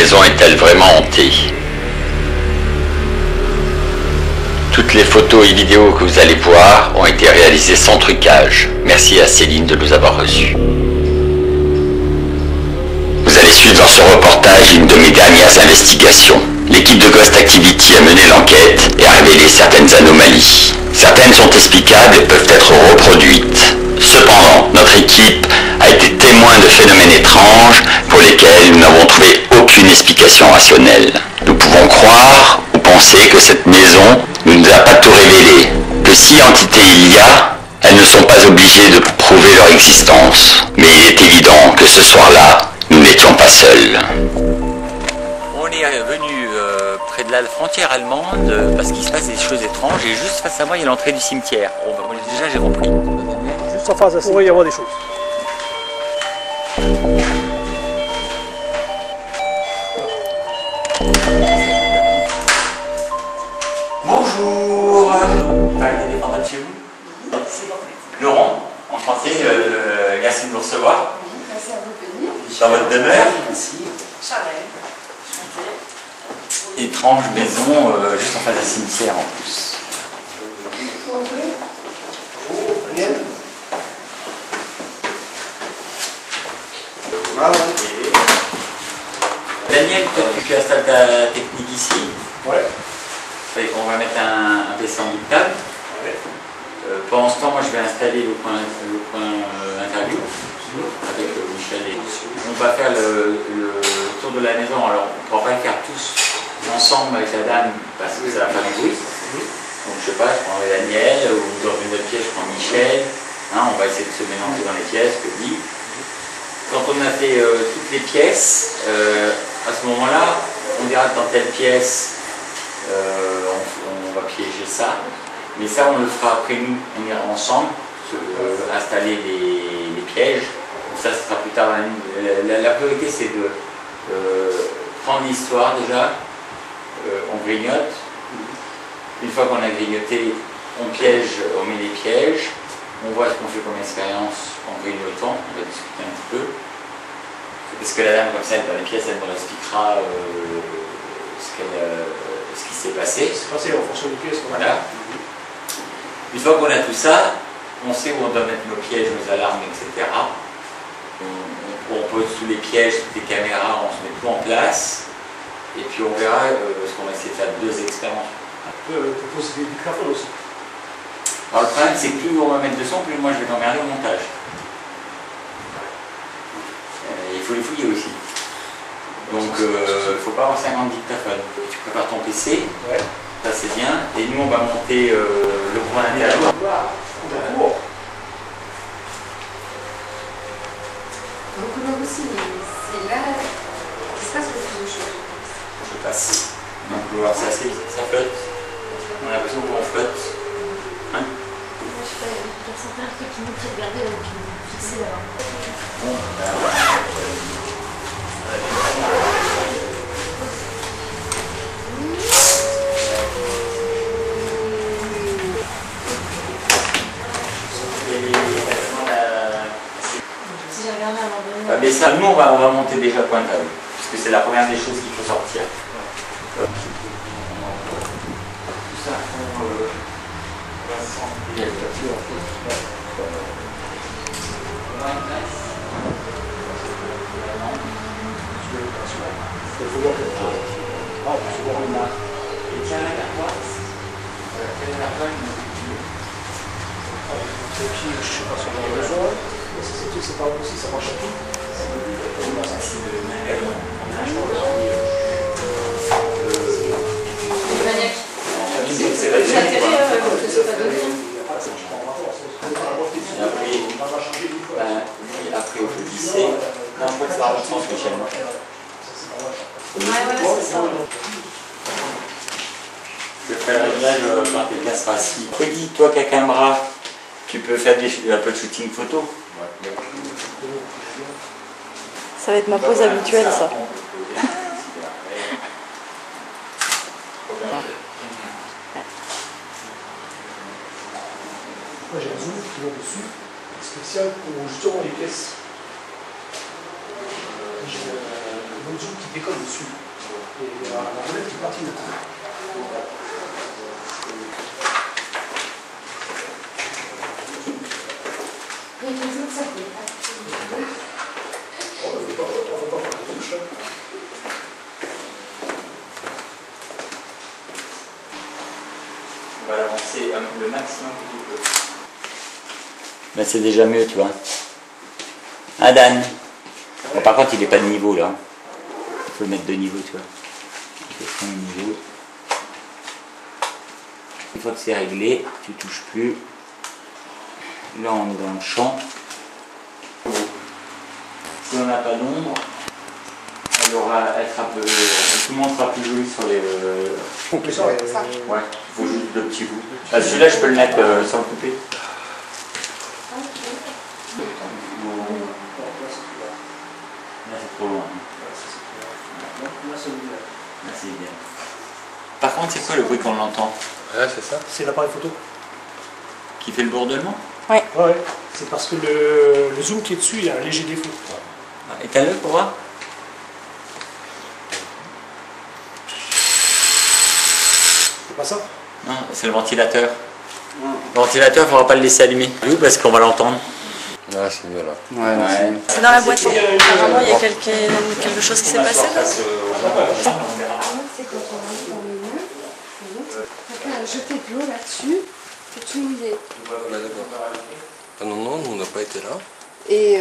maison est-elle vraiment hantée? Toutes les photos et vidéos que vous allez voir ont été réalisées sans trucage. Merci à Céline de nous avoir reçus. Vous allez suivre dans ce reportage une de mes dernières investigations. L'équipe de Ghost Activity a mené l'enquête et a révélé certaines anomalies. Certaines sont explicables et peuvent être reproduites. Cependant, notre équipe a été témoin de phénomènes étranges pour lesquels nous n'avons trouvé aucune explication rationnelle. Nous pouvons croire ou penser que cette maison ne nous a pas tout révélé, que si entité il y a, elles ne sont pas obligées de prouver leur existence. Mais il est évident que ce soir-là, nous n'étions pas seuls. On est venu près de la frontière allemande parce qu'il se passe des choses étranges et juste face à moi il y a l'entrée du cimetière. Bon, ben, déjà j'ai compris. Juste en face, il pourrait y avoir des choses. Bonjour. Vous dépendant de chez vous? Laurent, enchanté, merci de nous recevoir. Merci à vous de venir. Dans votre demeure. Merci. Charelle. Étrange maison juste en face d'un cimetière en plus. Daniel, toi tu installes ta technique ici. Ouais. On va mettre un PC en bout de table. Ouais. Pendant ce temps, moi je vais installer le point interview avec Michel et on va faire le tour de la maison. Alors on ne pourra pas le faire tous ensemble avec la dame parce que ça va faire du bruit. Donc je sais pas, je prendrai Daniel ou dans une autre pièce je prends Michel. Hein, on va essayer de se mélanger dans les pièces, que dit. Quand on a fait toutes les pièces, à ce moment-là, on dira que dans telle pièce, on va piéger ça. Mais ça, on le fera après nous. On ira ensemble installer les pièges. Donc ça, ce sera plus tard. La priorité, c'est de prendre l'histoire déjà. On grignote. Une fois qu'on a grignoté, on piège, on met les pièges. On voit ce qu'on fait comme expérience en grignotant. On va discuter un petit peu. Parce que la dame, comme ça, dans les pièces, elle nous expliquera ce qui s'est passé. C'est passé en fonction des pièces. Voilà. Une fois qu'on a tout ça, on sait où on doit mettre nos pièges, nos alarmes, etc. On pose tous les pièges, toutes les caméras, on se met tout en place. Et puis on verra ce qu'on va essayer de faire 2 expériences. Tu peux poser des microphones aussi. Alors le problème, c'est que plus on va mettre de son, plus moi je vais t'emmerder au montage. Il faut les fouiller aussi. Donc il ne faut pas avoir 50 dictaphones. Tu prépares ton PC, ouais. Ça c'est bien. Et nous on va monter le point interview. Donc on a aussi, c'est là qu'il se passe le plus de choses. Je passe. Donc on va voir ça, ça flotte. On a l'impression qu'on flotte. Hein? Moi je sais pas, il y a certains trucs qui m'ont regardé là, qui m'ont fixé là. Bon, Si j'ai regardé à un moment donné. mais ça, nous on va monter déjà point table. Parce que c'est la première des choses qu'il faut sortir. Tout ça, et tiens, la carte. Et puis, je sais pas si on a besoin. Mais si c'est pas aussi, ça marche tout. Après, au lycée, non, je crois que ça va en Michel. Ouais, c'est ça. Je vais faire le réglage quand quelqu'un sera assis. Freddy, toi qui as qu'un bras, tu peux faire un peu de shooting photo. Ça va être ma pose habituelle, ça. Moi j'ai un zoom qui va dessus, spécial pour justement les pièces. l'autre zoom qui décolle dessus. Et la roulette qui patine. Et les autres, ça fait pas. On ne peut pas faire la touche. On va l'avancer le maximum que tu peux. Ben c'est déjà mieux, tu vois. Ah Dan. Bon, par contre, il n'est pas de niveau là. Il faut le mettre de niveau, tu vois. Il fait son niveau. Une fois que c'est réglé, tu touches plus. Là, on est dans le champ. Si on n'a pas d'ombre, elle sera peu, tout le monde sera plus joli sur les. Ouais, il faut juste le petit bout. Celui-là, je peux le mettre sans le couper. Là, c'est trop loin. Là, c'est idéal. Par contre, c'est quoi le bruit qu'on entend? Ouais, c'est ça. C'est l'appareil photo. Qui fait le bourdonnement? Ouais, c'est parce que le zoom qui est dessus, il a un léger défaut. Éteins-le pour voir. C'est pas ça? Non, c'est le ventilateur. Le ventilateur, il ne faudra pas le laisser allumer. Parce qu'on va l'entendre. Ah, c'est mieux là. Ouais. C'est dans la boîte. Apparemment, il y a quelque chose qui s'est passé là. C'est quand on rentre dans le mur, quelqu'un a jeté de l'eau là-dessus, c'est tout mouillé. Ah non, non, nous on n'a pas été là. Et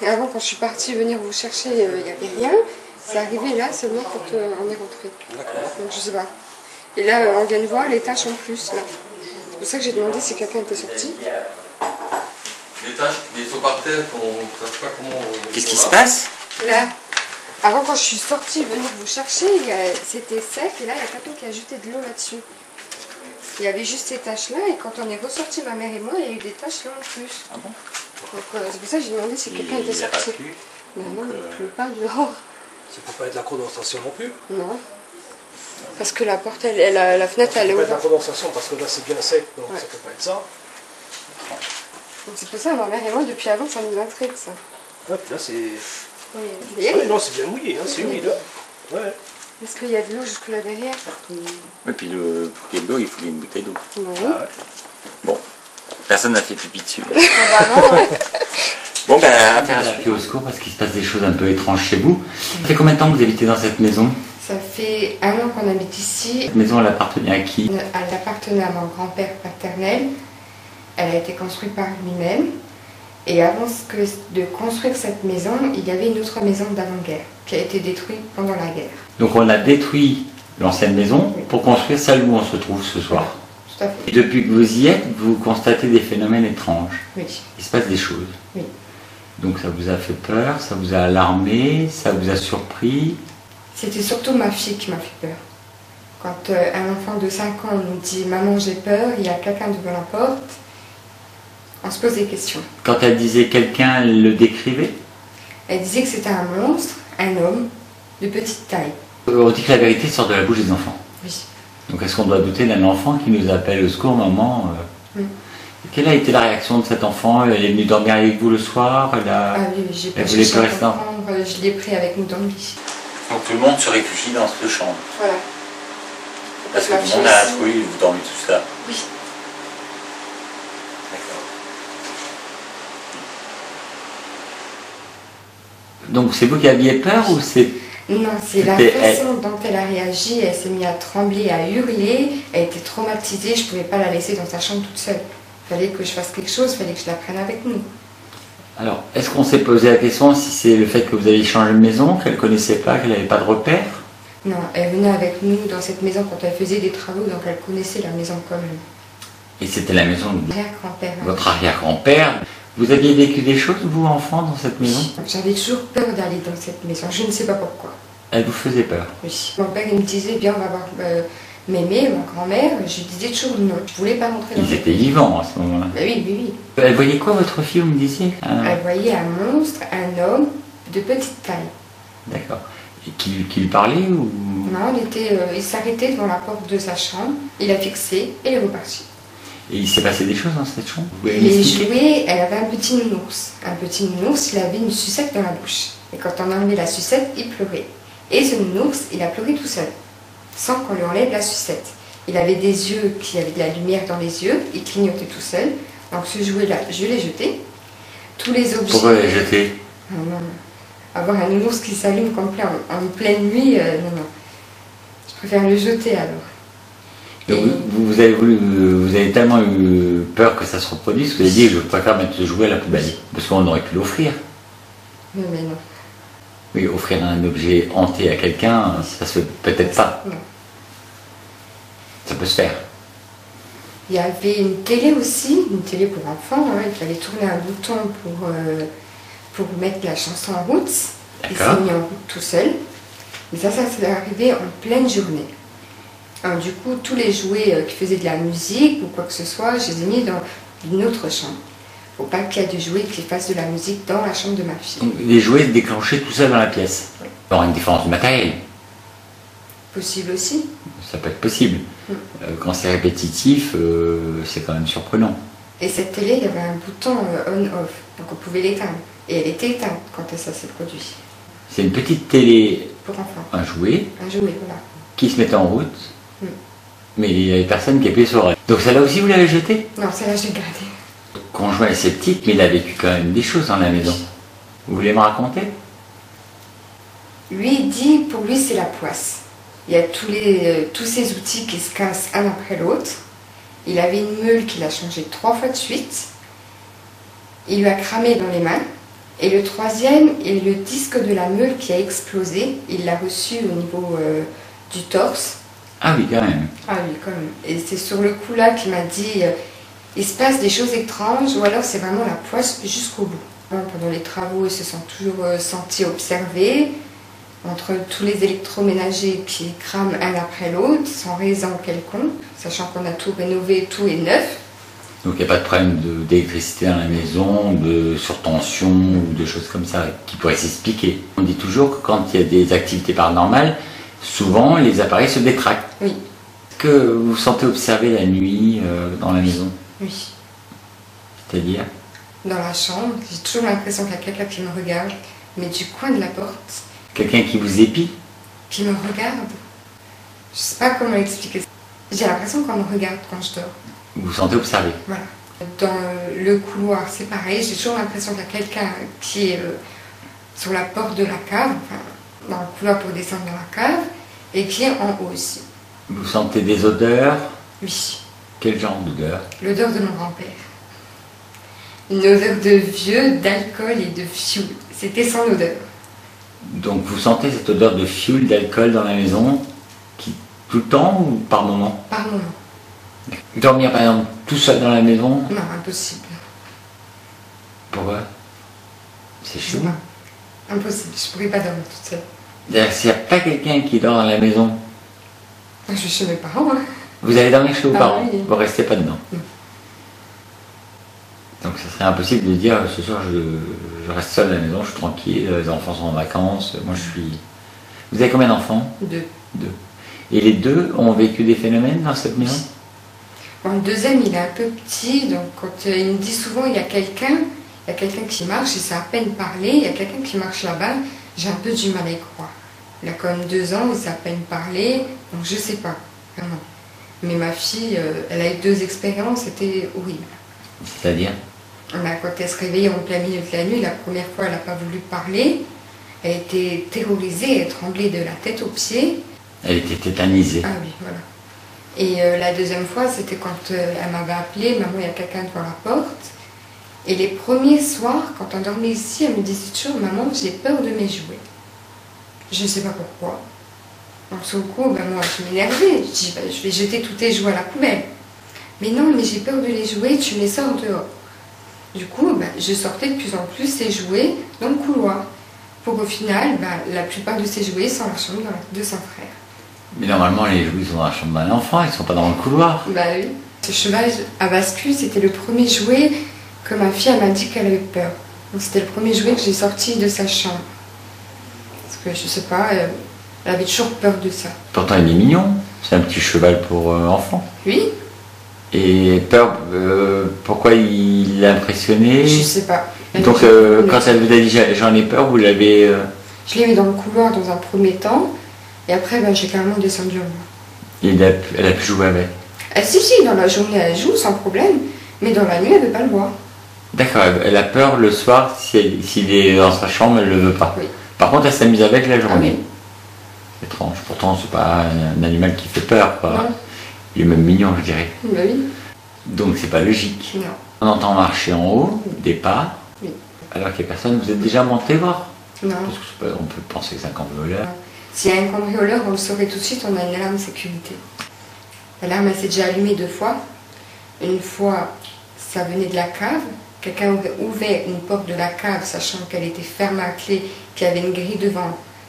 avant, quand je suis partie venir vous chercher, il n'y avait rien. C'est arrivé là seulement quand on est rentré. Donc je sais pas. Et là, on vient de voir les taches en plus. Là. C'est pour ça que j'ai demandé si quelqu'un était sorti. Les tâches, ils sont par terre, on ne sache pas comment. Qu'est-ce qui se passe? Là, avant quand je suis sortie venir vous chercher, c'était sec et là il y a quelqu'un qui a jeté de l'eau là-dessus. Il y avait juste ces taches-là et quand on est ressorti, ma mère et moi, il y a eu des taches là en plus. Ah bon? Donc c'est pour ça que j'ai demandé si quelqu'un était sorti. Mais non, il ne pleut pas dehors. Ça peut pas être la condensation non plus. Non. Parce que la porte, la fenêtre, elle est Ça peut être la ouverte. condensation parce que là c'est bien sec, donc ça peut pas être ça. Donc c'est pour ça, ma mère et moi, depuis avant, ça nous intrigue ça. Hop, là c'est. Oui. Ouais, non, c'est bien mouillé, hein, c'est humide. Hein. Ouais. Est-ce qu'il y a de l'eau jusque là derrière? Et puis pour qu'il y ait de l'eau, il faut qu'il y ait une bouteille d'eau. Non. Bon, personne n'a fait pipi dessus. Ah bah non, ouais. Bon, ben, affaire à appeler au secours parce qu'il se passe des choses un peu étranges chez vous. Ça fait combien de temps que vous habitez dans cette maison? Ça fait 1 an qu'on habite ici. Cette maison, elle appartenait à qui? Elle appartenait à mon grand-père paternel. Elle a été construite par lui-même. Et avant de construire cette maison, il y avait une autre maison d'avant-guerre qui a été détruite pendant la guerre. Donc on a détruit l'ancienne maison pour construire celle où on se trouve ce soir. Tout à fait. Et depuis que vous y êtes, vous constatez des phénomènes étranges. Oui. Il se passe des choses. Oui. Donc ça vous a fait peur, ça vous a alarmé, ça vous a surpris. C'était surtout ma fille qui m'a fait peur. Quand un enfant de 5 ans nous dit « Maman, j'ai peur, il y a quelqu'un devant la porte », on se pose des questions. Quand elle disait quelqu'un, elle le décrivait? Elle disait que c'était un monstre, un homme, de petite taille. On dit que la vérité sort de la bouche des enfants. Oui. Donc est-ce qu'on doit douter d'un enfant qui nous appelle au secours, maman? Quelle a été la réaction de cet enfant? Elle est venue dormir avec vous le soir? Ah oui, j'ai pas Elle voulait cherché pas à rester en- comprendre, je l'ai pris avec nous dans le lit. Donc tout le monde se réfugie dans cette chambre. Voilà. Parce que Ma tout le fille monde a aussi. oui, vous dormez tous là. Oui. D'accord. Donc c'est vous qui aviez peur ou c'est... Non, c'est la C'était façon dont elle a réagi. Elle s'est mise à trembler, à hurler. Elle était traumatisée. Je ne pouvais pas la laisser dans sa chambre toute seule. Il fallait que je fasse quelque chose, il fallait que je la prenne avec nous. Alors, est-ce qu'on s'est posé la question si c'est le fait que vous avez changé de maison, qu'elle ne connaissait pas, qu'elle n'avait pas de repère? Non, elle venait avec nous dans cette maison quand elle faisait des travaux, donc elle connaissait la maison comme Et c'était la maison de arrière-grand-père. votre arrière-grand-père. Vous aviez vécu des choses, vous, enfant, dans cette maison? J'avais toujours peur d'aller dans cette maison, je ne sais pas pourquoi. Elle vous faisait peur? Oui. Mon père il me disait, viens, on va voir mémé, ma grand-mère. Je disais toujours non, je ne voulais pas rentrer dans Ils cette étaient vivants à ce moment-là. Bah oui, oui, oui. Elle voyait quoi, votre fille, vous me disiez? Elle voyait un monstre, un homme de petite taille. D'accord. Et qui lui parlait ou... Non, il s'arrêtait devant la porte de sa chambre, il a fixé et il est reparti. Et il s'est passé des choses dans cette chambre? Vous pouvez Les m'expliquer? jouets, elle avait un petit nounours. Un petit nounours, il avait une sucette dans la bouche. Et quand on a enlevé la sucette, il pleurait. Et ce nounours, il a pleuré tout seul, sans qu'on lui enlève la sucette. Il avait des yeux qui avaient de la lumière dans les yeux, il clignotait tout seul. Donc ce jouet-là, je l'ai jeté. Tous les objets... Pourquoi les jeter? Non, non. Avoir un nounours qui s'allume complet en pleine nuit, non, non. Je préfère le jeter alors. Donc, vous avez tellement eu peur que ça se reproduise que vous avez dit je préfère mettre le jouet à la poubelle. Parce qu'on aurait pu l'offrir. Non, mais non. Oui, offrir un objet hanté à quelqu'un, ça se fait peut-être pas. Non. Ça peut se faire. Il y avait une télé aussi, une télé pour enfants. Hein, il fallait tourner un bouton pour mettre la chanson en route. Il s'est mis en route tout seul. Mais ça s'est arrivé en pleine journée. Alors, du coup, tous les jouets qui faisaient de la musique ou quoi que ce soit, je les ai mis dans une autre chambre. Il ne faut pas qu'il y ait de jouets qui fassent de la musique dans la chambre de ma fille. Donc, les jouets déclenchés tout seul dans la pièce. Oui. Il y aura une différence de matériel. Possible aussi. Ça peut être possible. Quand c'est répétitif, c'est quand même surprenant. Et cette télé, il y avait un bouton on-off, donc on pouvait l'éteindre. Et elle était éteinte quand ça s'est produit. C'est une petite télé, Pour enfants. un jouet, Un jouet, voilà. qui se mettait en route, mais il n'y avait personne qui appuyait sur elle. Donc celle-là aussi, vous l'avez jetée? Non, celle-là, je l'ai gardée. Le conjoint est sceptique, mais il a vécu quand même des choses dans la maison. Vous voulez me raconter? Lui, il dit, pour lui, c'est la poisse. Il y a tous ces outils qui se cassent un après l'autre. Il avait une meule qu'il a changée 3 fois de suite. Il lui a cramé dans les mains. Et le troisième est le disque de la meule qui a explosé. Il l'a reçu au niveau du torse. Ah oui, quand même. Ah oui, quand même. Et c'est sur le coup là qu'il m'a dit il se passe des choses étranges, ou alors c'est vraiment la poisse jusqu'au bout. Pendant les travaux, ils se sont toujours sentis observés. Entre tous les électroménagers qui crament un après l'autre, sans raison quelconque, sachant qu'on a tout rénové, tout est neuf. Donc il n'y a pas de problème d'électricité dans la maison, de surtension ou de choses comme ça qui pourraient s'expliquer. On dit toujours que quand il y a des activités paranormales, souvent les appareils se détraquent. Oui. Est-ce que vous vous sentez observé la nuit dans la maison? Oui. C'est-à-dire? Dans la chambre, j'ai toujours l'impression qu'il y a quelqu'un qui me regarde, mais du coin de la porte. Quelqu'un qui vous épie? Qui me regarde. Je sais pas comment expliquer ça. J'ai l'impression qu'on me regarde quand je dors. Vous vous sentez observé? Voilà. Dans le couloir, c'est pareil. J'ai toujours l'impression qu'il y a quelqu'un qui est sur la porte de la cave, enfin, dans le couloir pour descendre dans la cave, et qui est en haut aussi. Vous sentez des odeurs? Oui. Quel genre d'odeur? L'odeur de mon grand-père. Une odeur de vieux, d'alcool et de fioul. C'était son odeur. Donc vous sentez cette odeur de fioul, d'alcool dans la maison, tout le temps ou par moment? Par moment. Dormir par exemple tout seul dans la maison? Non, impossible. Pourquoi? C'est chaud. Non, impossible. Je pourrais pas dormir toute seule. C'est-à-dire s'il n'y a pas quelqu'un qui dort dans la maison, Je suis chez mes parents. Hein. vous allez dormir chez vos Ah parents, oui. vous restez pas dedans. Non. Donc ça serait impossible de dire ce soir je reste seul à la maison, je suis tranquille, les enfants sont en vacances, moi je suis... Vous avez combien d'enfants? 2. 2. Et les 2 ont vécu des phénomènes dans cette maison? Bon, le deuxième, il est un peu petit, donc quand il me dit souvent il y a quelqu'un qui marche, il sait à peine parler, il y a quelqu'un qui marche là-bas, j'ai un peu du mal à y croire. Il a quand même 2 ans, il sait à peine parler, donc je sais pas, vraiment. Mais ma fille, elle a eu 2 expériences, c'était horrible. C'est-à-dire? Quand elle se réveillait en plein milieu de la nuit, la première fois, elle n'a pas voulu parler, elle était terrorisée, elle tremblait de la tête aux pieds. Elle était tétanisée. Ah oui, voilà. Et la deuxième fois, c'était quand elle m'avait appelé, maman, il y a quelqu'un devant la porte. Et les premiers soirs, quand on dormait ici, elle me disait toujours, maman, j'ai peur de mes jouets. Je ne sais pas pourquoi. Donc sur le coup, moi, je m'énervais. Je dis, je vais jeter tous tes jouets à la poubelle. Mais non, mais j'ai peur de les jouets, tu me les sors dehors. Du coup, je sortais de plus en plus ces jouets dans le couloir. Pour au final, la plupart de ces jouets sont dans la chambre de son frère. Mais normalement, les jouets sont dans la chambre d'un enfant, ils ne sont pas dans le couloir. Bah oui. Ce cheval à bascule, c'était le premier jouet que ma fille m'a dit qu'elle avait peur. Donc c'était le premier jouet que j'ai sorti de sa chambre. Parce que je sais pas, elle avait toujours peur de ça. Pourtant, il est mignon. C'est un petit cheval pour enfant. Oui, Et peur, pourquoi il l'a impressionné? je sais pas. Donc quand elle vous a dit j'en ai peur, vous l'avez... Je l'ai mis dans le couloir dans un premier temps, et après ben, j'ai carrément descendu en bas. Et elle a pu jouer avec. Si, dans la journée elle joue sans problème, mais dans la nuit elle ne veut pas le voir. D'accord, elle a peur le soir, s'il est dans sa chambre, elle ne le veut pas. Oui. Par contre, elle s'amuse avec la journée. Ah oui. Étrange, pourtant c'est pas un animal qui fait peur, quoi. Non. Il est même mignon, je dirais. Bah oui. Donc c'est pas logique. Non. On entend marcher en haut, des pas, Oui. alors qu'il n'y a personne. Vous êtes déjà monté voir? Non. Parce que on peut penser que c'est un cambrioleur. S'il y a un cambrioleur, on le saurait tout de suite, on a une alarme de sécurité. L'alarme, elle s'est déjà allumée 2 fois. Une fois, ça venait de la cave. Quelqu'un aurait ouvert une porte de la cave, sachant qu'elle était fermée à clé, qu'il y avait une grille devant.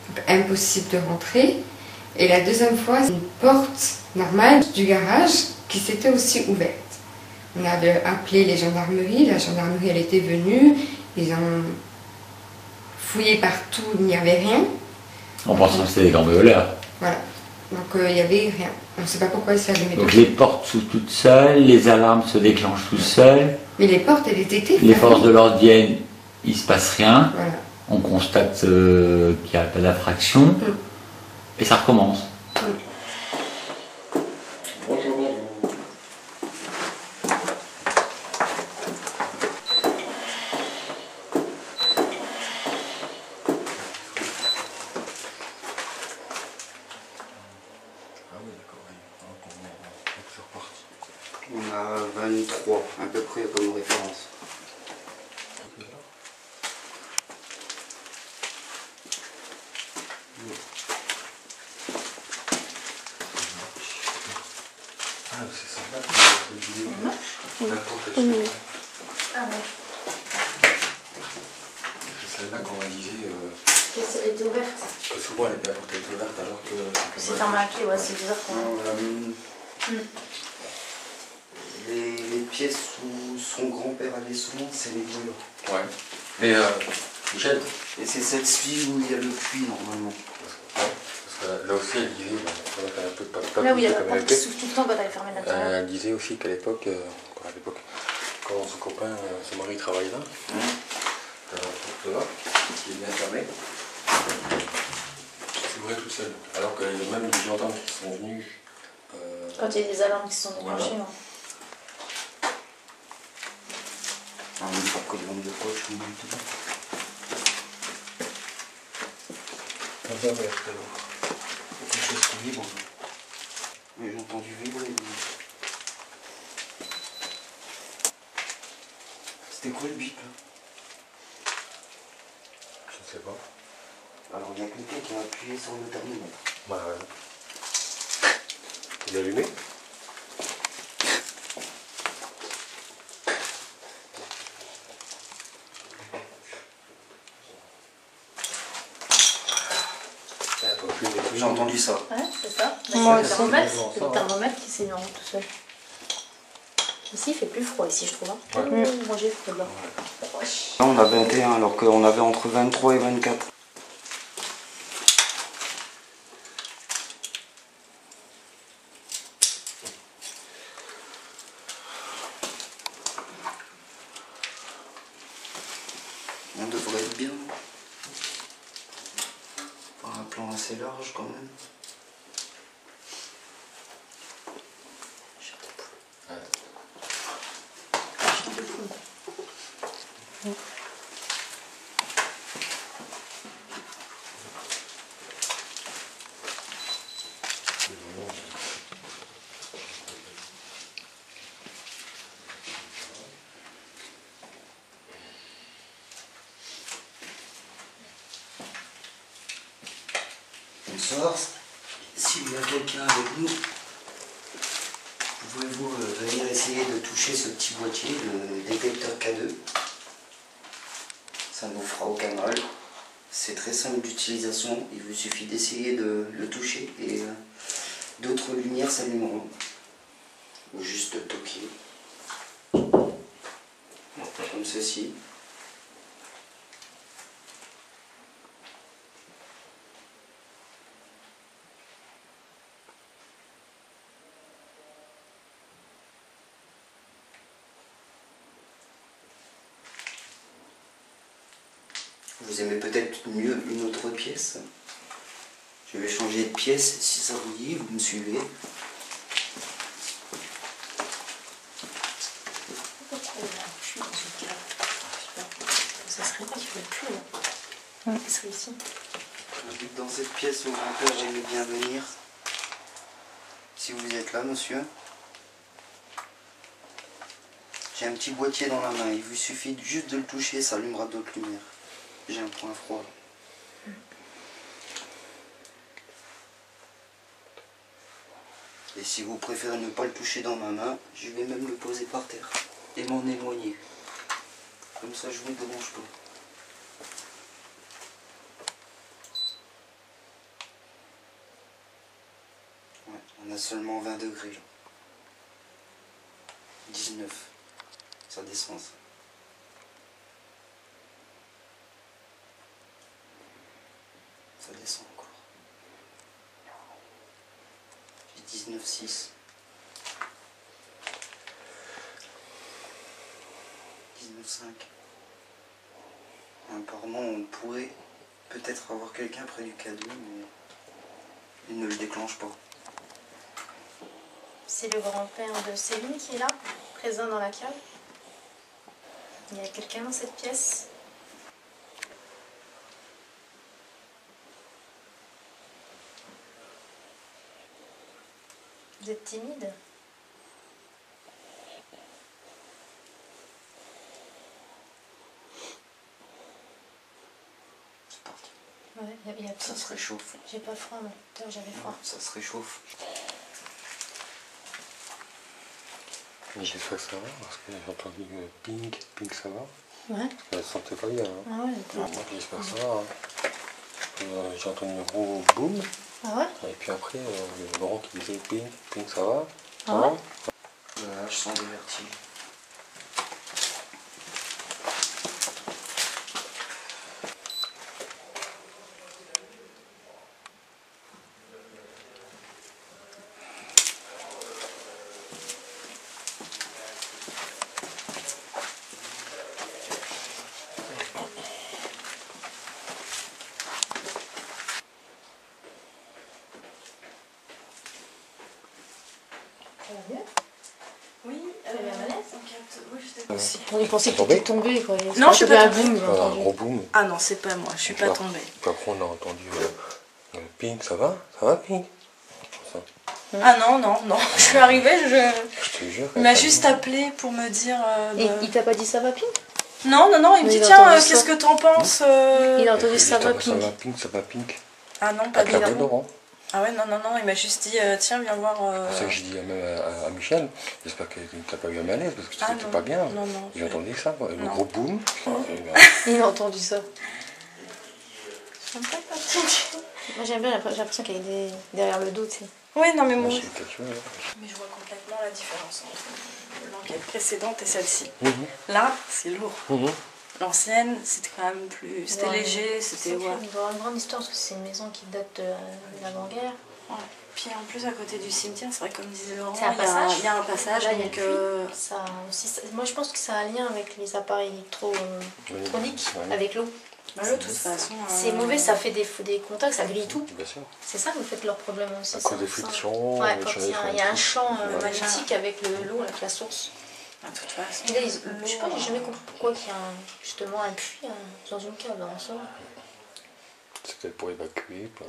Donc impossible de rentrer. Et la deuxième fois, c'est une porte normale du garage qui s'était aussi ouverte. On avait appelé les gendarmeries. La gendarmerie, elle était venue. Ils ont fouillé partout, il n'y avait rien. On pensait que c'était des cambrioleurs. Voilà. Donc il n'y avait rien. On ne sait pas pourquoi il s'est allumé. Donc les portes s'ouvrent toutes seules, les alarmes se déclenchent toutes seules. Mais les portes, elles étaient fermées. Les forces de l'ordre viennent, il ne se passe rien. Voilà. On constate qu'il n'y a pas d'infraction. Et ça recommence. On a 23 à peu près comme référence. Ah, c'est sympa la protection. Ah ouais. C'est celle-là qu'on m'a dit Elle était ouverte. que souvent elle était à portée ouverte alors que C'est fermé à clé, ouais, c'est bizarre quand même. Les pièces où son grand-père allait souvent, c'est les brûlures. Ouais. Mais Michel, Et c'est celle-ci où il y a le puits normalement. parce que là aussi elle disait, on a fait un peu de pape Là où il y a la porte qui s'ouvre tout le temps quand elle est fermée de l'intérieur. elle disait aussi qu'à l'époque, quand son copain, son mari travaillait là, la porte là, qui est bien fermée, qui s'ouvrait toute seule. Alors que même des gendarmes qui sont venus. Quand il y a des alarmes qui sont déclenchées. Voilà. Une fois que le nombre de poches, je monte dedans. Quelque chose qui vibre. Mais j'ai entendu vibrer. C'était quoi le bip là? Je ne sais pas. Alors il y a quelqu'un qui a appuyé sur le thermomètre. Bah, il est allumé. J'ai entendu ça. Ouais, c'est ça. Moi C'est aussi. le thermomètre qui s'est mis en route tout seul. Ici, il fait plus froid, ici, je trouve. Hein. Moi, j'ai froid là. Là on a 21 alors qu'on avait entre 23 et 24. On devrait être bien. Par un plan assez large quand même. Bonsoir. S'il y a quelqu'un avec nous, pouvez-vous venir essayer de toucher ce petit boîtier, le détecteur K2. Ça ne vous fera aucun mal. C'est très simple d'utilisation. Il vous suffit d'essayer de le toucher et d'autres lumières s'allumeront. Ou juste toquer. Comme ceci. Vous aimez peut-être mieux une autre pièce. Je vais changer de pièce si ça vous dit, vous me suivez. Ça serait pas qu'il ne veut plus. Il serait ici. Dans cette pièce, mon grand-père, j'aimais bien venir. Si vous êtes là, monsieur. J'ai un petit boîtier dans la main. Il vous suffit juste de le toucher, ça allumera d'autres lumières. J'ai un point froid. Et si vous préférez ne pas le toucher dans ma main, je vais même le poser par terre et m'en éloigner. Comme ça, je ne vous dérange pas. Ouais, on a seulement 20 degrés là. 19. Ça descend ça. Ça descend encore. J'ai 19,6. 19,5. Apparemment, on pourrait peut-être avoir quelqu'un près du cadeau, mais il ne le déclenche pas. C'est le grand-père de Céline qui est là, présent dans la cave. Il y a quelqu'un dans cette pièce. Vous êtes timide? C'est parti. Ouais, il y a Ça se réchauffe. J'ai pas froid, mais tout à l'heure j'avais froid. Ça se réchauffe. J'espère que ça va, parce que j'ai entendu pink, ça va. Ouais. Elle se sentait pas bien. Hein. Ah ouais, J'espère que ça va. Hein. J'ai entendu un gros boom. Ah ouais? Et puis après, Laurent qui disait pink, ça va. Ah ouais? Je sens des vertiges. Ça va mieux? Oui, T'avais un malaise? oui, j'étais aussi. On y pensait que Tombé? t'étais tombée, quoi. Non, je suis pas un tombée. boom, j'ai Un entendu. gros boom. Ah non, c'est pas moi, je suis pas tombée. Puis après, on a entendu pink, ça va pink. Ça. Ah non, non, non, je suis arrivée, Je te jure. il m'a juste appelé pour me dire... Et il t'a pas dit ça va pink? Non, non, non, il me Mais dit il a tiens, entendu ça. qu'est-ce que t'en penses Il a entendu ça va Ça pink. va pink, ça va pink. Ah non, pas À du table tout. Laurent. Ah ouais, non, non, non, il m'a juste dit tiens, viens voir... C'est ça que j'ai dit même à Michel. J'espère que tu n'as pas eu un malaise parce que Ah c'était non, pas bien. non, non. J'ai entendu ça, le Non. gros boom. Il a entendu ça. J'aime pas le pink. Moi j'aime bien, j'ai l'impression qu'il y a des... derrière le dos, tu sais. Oui, non, mais moi... J'ai quelque chose, là. Mais je vois complètement la différence entre l'enquête précédente et celle-ci. Mhm. Là, c'est lourd. Mhm. L'ancienne, c'était quand même plus... C'était Ouais. léger, c'était... Ouais. Il doit y avoir une grande histoire parce que c'est une maison qui date de l'avant-guerre. Ouais. Puis en plus, à côté du cimetière, c'est vrai, comme disait Laurent, C'est un passage. il y a un passage. Là, il y a donc, le puits. Ça, aussi, moi je pense que ça a un lien avec les appareils électroniques, Ouais. avec l'eau. bah, de toute façon... C'est mauvais, ça fait des contacts, ça grille tout. Bien sûr. C'est ça que vous faites leur problème aussi. À ça, cause des ça. frictions, Ouais, les quand choses, il y a un champ Ouais. magnétique avec l'eau, avec la source. De toute façon... Et là, je sais pas, j'ai jamais compris pourquoi il y a justement un puits dans une cave, dans ça. C'est peut-être pour évacuer. Bah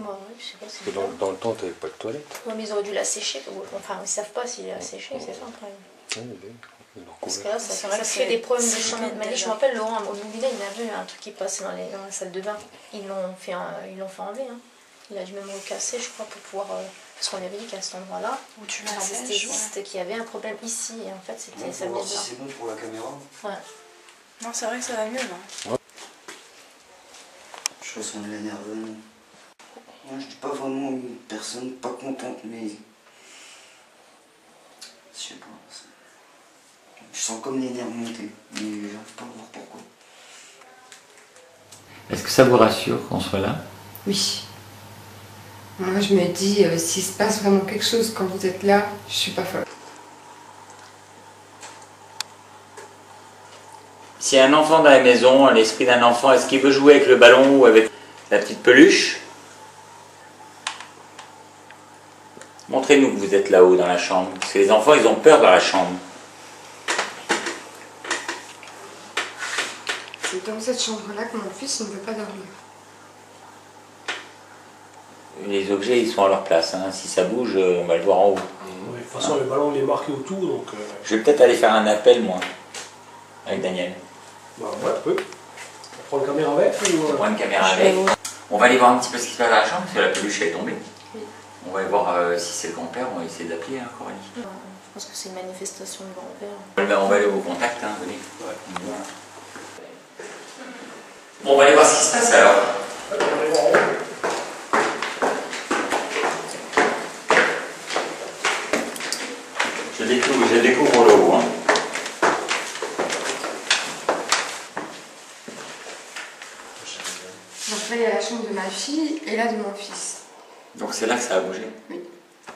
ouais, je sais pas, c'est Parce que bizarre. dans le temps, tu n'avais pas de toilette. Non, mais ils auraient dû la sécher. Enfin, ils savent pas s'il a séché, c'est ça le problème. Oui, ils l'ont Parce que recouvert. là, C'est ça vrai que crée des problèmes de c'est champ humide magnétique. Je déjà. me rappelle, Laurent, au Mobile, il a vu un truc qui passait dans la salle de bain. Ils l'ont fait enlever. Hein. Il a dû même le casser, je crois, pour pouvoir. Parce qu'on lui avait dit qu'à cet endroit-là, Où tu l'as l'anesthésiste, qu'il y avait un problème ici. Et en fait, c'était Bon, ça pour venait voir de si là. c'est bon pour la caméra. Ouais. Non, c'est vrai que ça va mieux, là. Je ressens de l'énervement. Moi, je suis pas vraiment une personne pas contente, mais... Je sais pas. Je sens comme les nerfs monter, mais j'arrive pas à voir pourquoi. Est-ce que ça vous rassure qu'on soit là? Oui. Moi, je me dis, s'il se passe vraiment quelque chose quand vous êtes là, je suis pas folle. Si un enfant dans la maison, l'esprit d'un enfant, est-ce qu'il veut jouer avec le ballon ou avec la petite peluche? Montrez-nous que vous êtes là-haut dans la chambre, parce que les enfants, ils ont peur dans la chambre. C'est dans cette chambre-là que mon fils ne veut pas dormir. Les objets, ils sont à leur place, hein. Si ça bouge, on va le voir en haut. De toute façon, le ballon il est marqué autour, donc... Je vais peut-être aller faire un appel, moi, avec Daniel. Bah ouais, on peut. On prend une caméra avec ou... On prend une caméra avec. On va aller voir un petit peu ce qui se passe dans la chambre, parce que la peluche elle est tombée. Oui. On va aller voir si c'est le grand-père, on va essayer d'appeler, hein, Coralie. Je pense que c'est une manifestation du grand-père. On va aller au contact, hein, venez. Ouais. Bon, on va aller voir ce qui se passe alors. Je découvre le haut. Hein. Donc là, il y a la chambre de ma fille et là de mon fils. Donc c'est là que ça a bougé? Oui.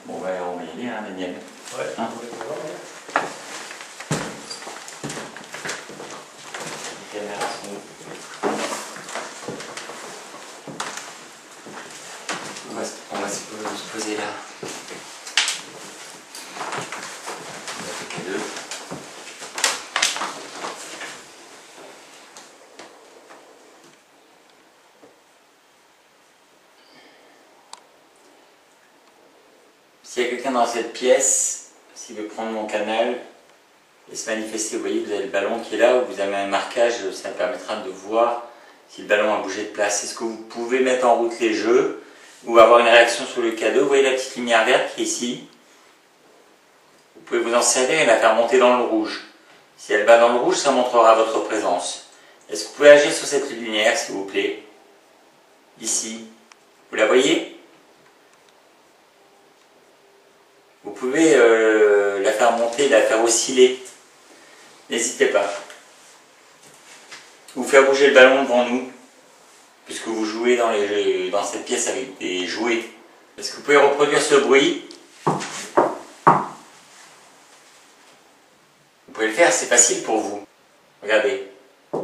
Bon, bah, on va y aller, hein, Daniel. Ouais. Hein? Les caméras sont où? On va se poser là. On va faire que deux. S'il y a quelqu'un dans cette pièce, s'il veut prendre mon canal et se manifester, vous voyez, vous avez le ballon qui est là, vous avez un marquage, ça permettra de voir si le ballon a bougé de place. Est-ce que vous pouvez mettre en route les jeux ou avoir une réaction sur le cadeau? Vous voyez la petite lumière verte qui est ici? Vous pouvez vous en servir et la faire monter dans le rouge. Si elle va dans le rouge, ça montrera votre présence. Est-ce que vous pouvez agir sur cette lumière, s'il vous plaît? Ici. Vous la voyez? Vous pouvez la faire monter, la faire osciller. N'hésitez pas. Ou faire bouger le ballon devant nous, puisque vous jouez dans cette pièce avec des jouets. Est-ce que vous pouvez reproduire ce bruit? Vous pouvez le faire, c'est facile pour vous. Regardez. Oui,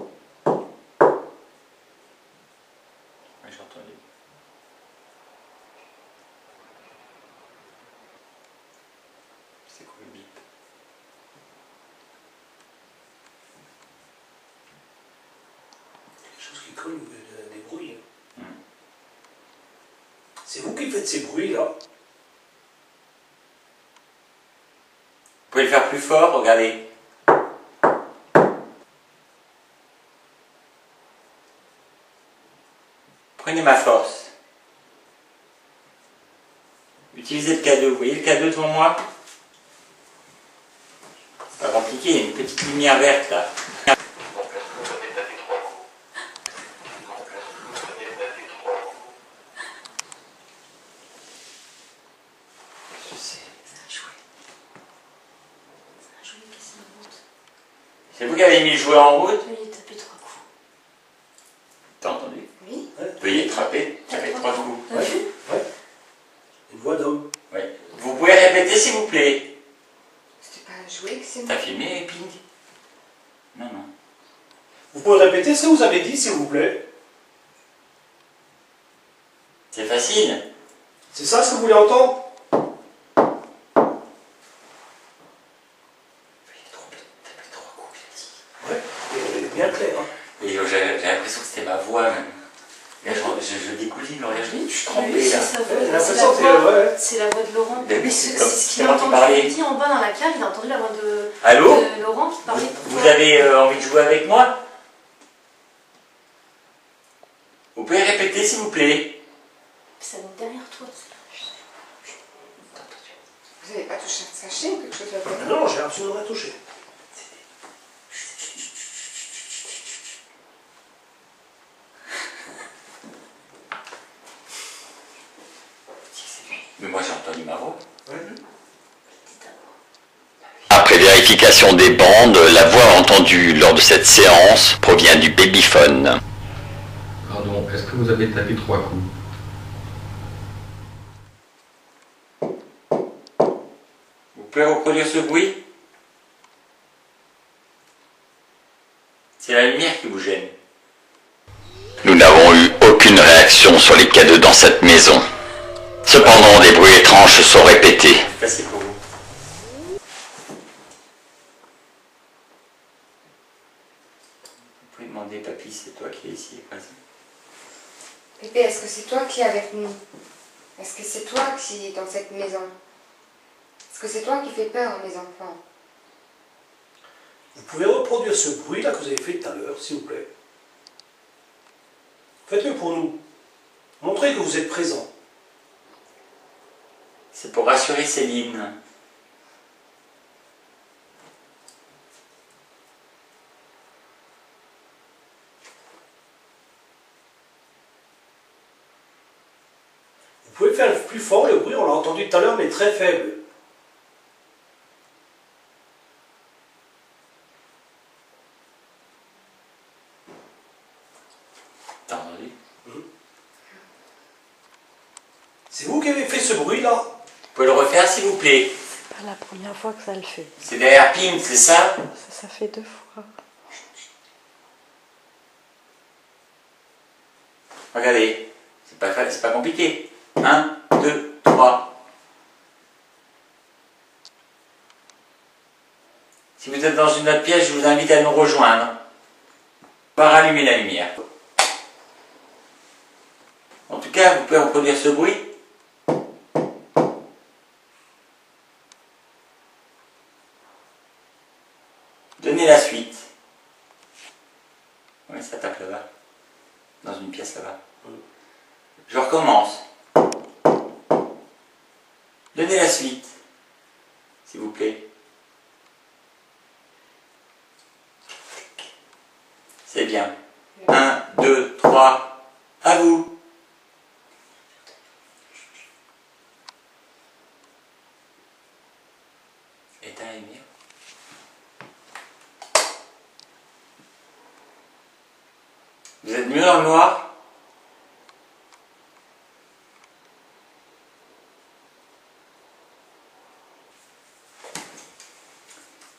j'ai entendu. C'est quoi le bip? Quelque chose qui colle des bruits. C'est vous qui faites ces bruits là? Vous pouvez le faire plus fort, regardez. Prenez ma force. Utilisez le cadeau. Vous voyez le cadeau devant moi? C'est pas compliqué, il y a une petite lumière verte là. Je sais. C'est vous qui avez mis le jouet en route? Je vais lui taper 3 coups. T'as entendu? Oui. Veuillez taper 3 coups. T'as vu? Ouais. Une voix d'homme. Oui. Vous pouvez répéter s'il vous plaît? C'était pas un jouet que c'est T'as filmé, Pink? Non, non. Vous pouvez répéter ce que vous avez dit, s'il vous plaît? C'est facile. C'est ça ce que vous voulez entendre? Ouais, et bien clair. Hein. Et j'ai l'impression que c'était ma voix même. Là, je découline, regarde, je suis trempé Oui, là. c'est sa voix. J'ai C'est l'impression la que voix. ouais. C'est la voix de Laurent. Ben oui, c'est comme ce c'est qu'il a moi qui entendu. parlais. Il dit en bas dans la cave, il a entendu la voix de Allô? de Laurent qui parlait. Vous avez envie de jouer avec moi? Vous pouvez répéter s'il vous plaît? Ça va derrière toi. Vous n'avez pas touché un sachet ou quelque chose là-dedans? Non, j'ai absolument rien touché. Mais moi j'ai entendu ma voix. Après vérification des bandes, la voix entendue lors de cette séance provient du babyphone. Pardon, est-ce que vous avez tapé 3 coups? Vous pouvez reproduire ce bruit? C'est la lumière qui vous gêne. Nous n'avons eu aucune réaction sur les cadeaux dans cette maison. Cependant, des bruits étranges se sont répétés. Facile pour vous. Vous pouvez demander, papy, c'est toi qui es ici présent. Pépé, est-ce que c'est toi qui es avec nous? Est-ce que c'est toi qui es dans cette maison? Est-ce que c'est toi qui fais peur à mes enfants? Vous pouvez reproduire ce bruit-là que vous avez fait tout à l'heure, s'il vous plaît. Faites-le pour nous. Montrez que vous êtes présent. C'est pour rassurer Céline. Vous pouvez faire plus fort le bruit, on l'a entendu tout à l'heure, mais très faible. T'as entendu? C'est vous qui avez fait ce bruit-là? Vous pouvez le refaire s'il vous plaît. C'est pas la première fois que ça le fait. C'est derrière Pim, c'est ça? Ça fait 2 fois. Regardez, c'est pas compliqué. 1, 2, 3. Si vous êtes dans une autre pièce, je vous invite à nous rejoindre. On va rallumer la lumière. En tout cas, vous pouvez reproduire ce bruit. Donnez la suite. Oui, ça tape là-bas. Dans une pièce là-bas. Je recommence. Donnez la suite, s'il vous plaît. C'est bien. 1, 2, 3, à vous. Éteins la lumière. Vous êtes mieux dans le noir?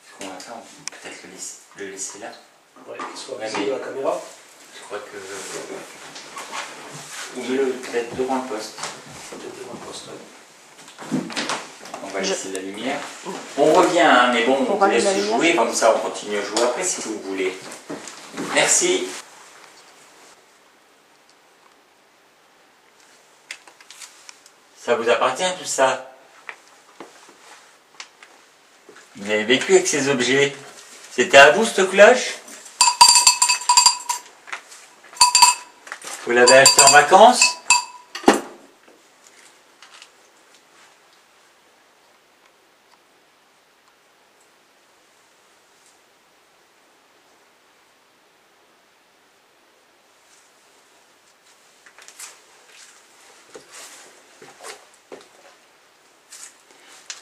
Ce qu'on va faire, on peut peut-être le laisser là. Ouais, qu'il soit Ouais, visible mais à la caméra. je crois que... Ou mieux peut-être devant le poste. Peut-être devant le poste, ouais. On va laisser la lumière. On revient, hein, mais bon, on vous rallume laisse la lumière. jouer, comme ça on continue à jouer après si vous voulez. Merci. Ça vous appartient tout ça? Vous avez vécu avec ces objets. C'était à vous cette cloche? Vous l'avez acheté en vacances?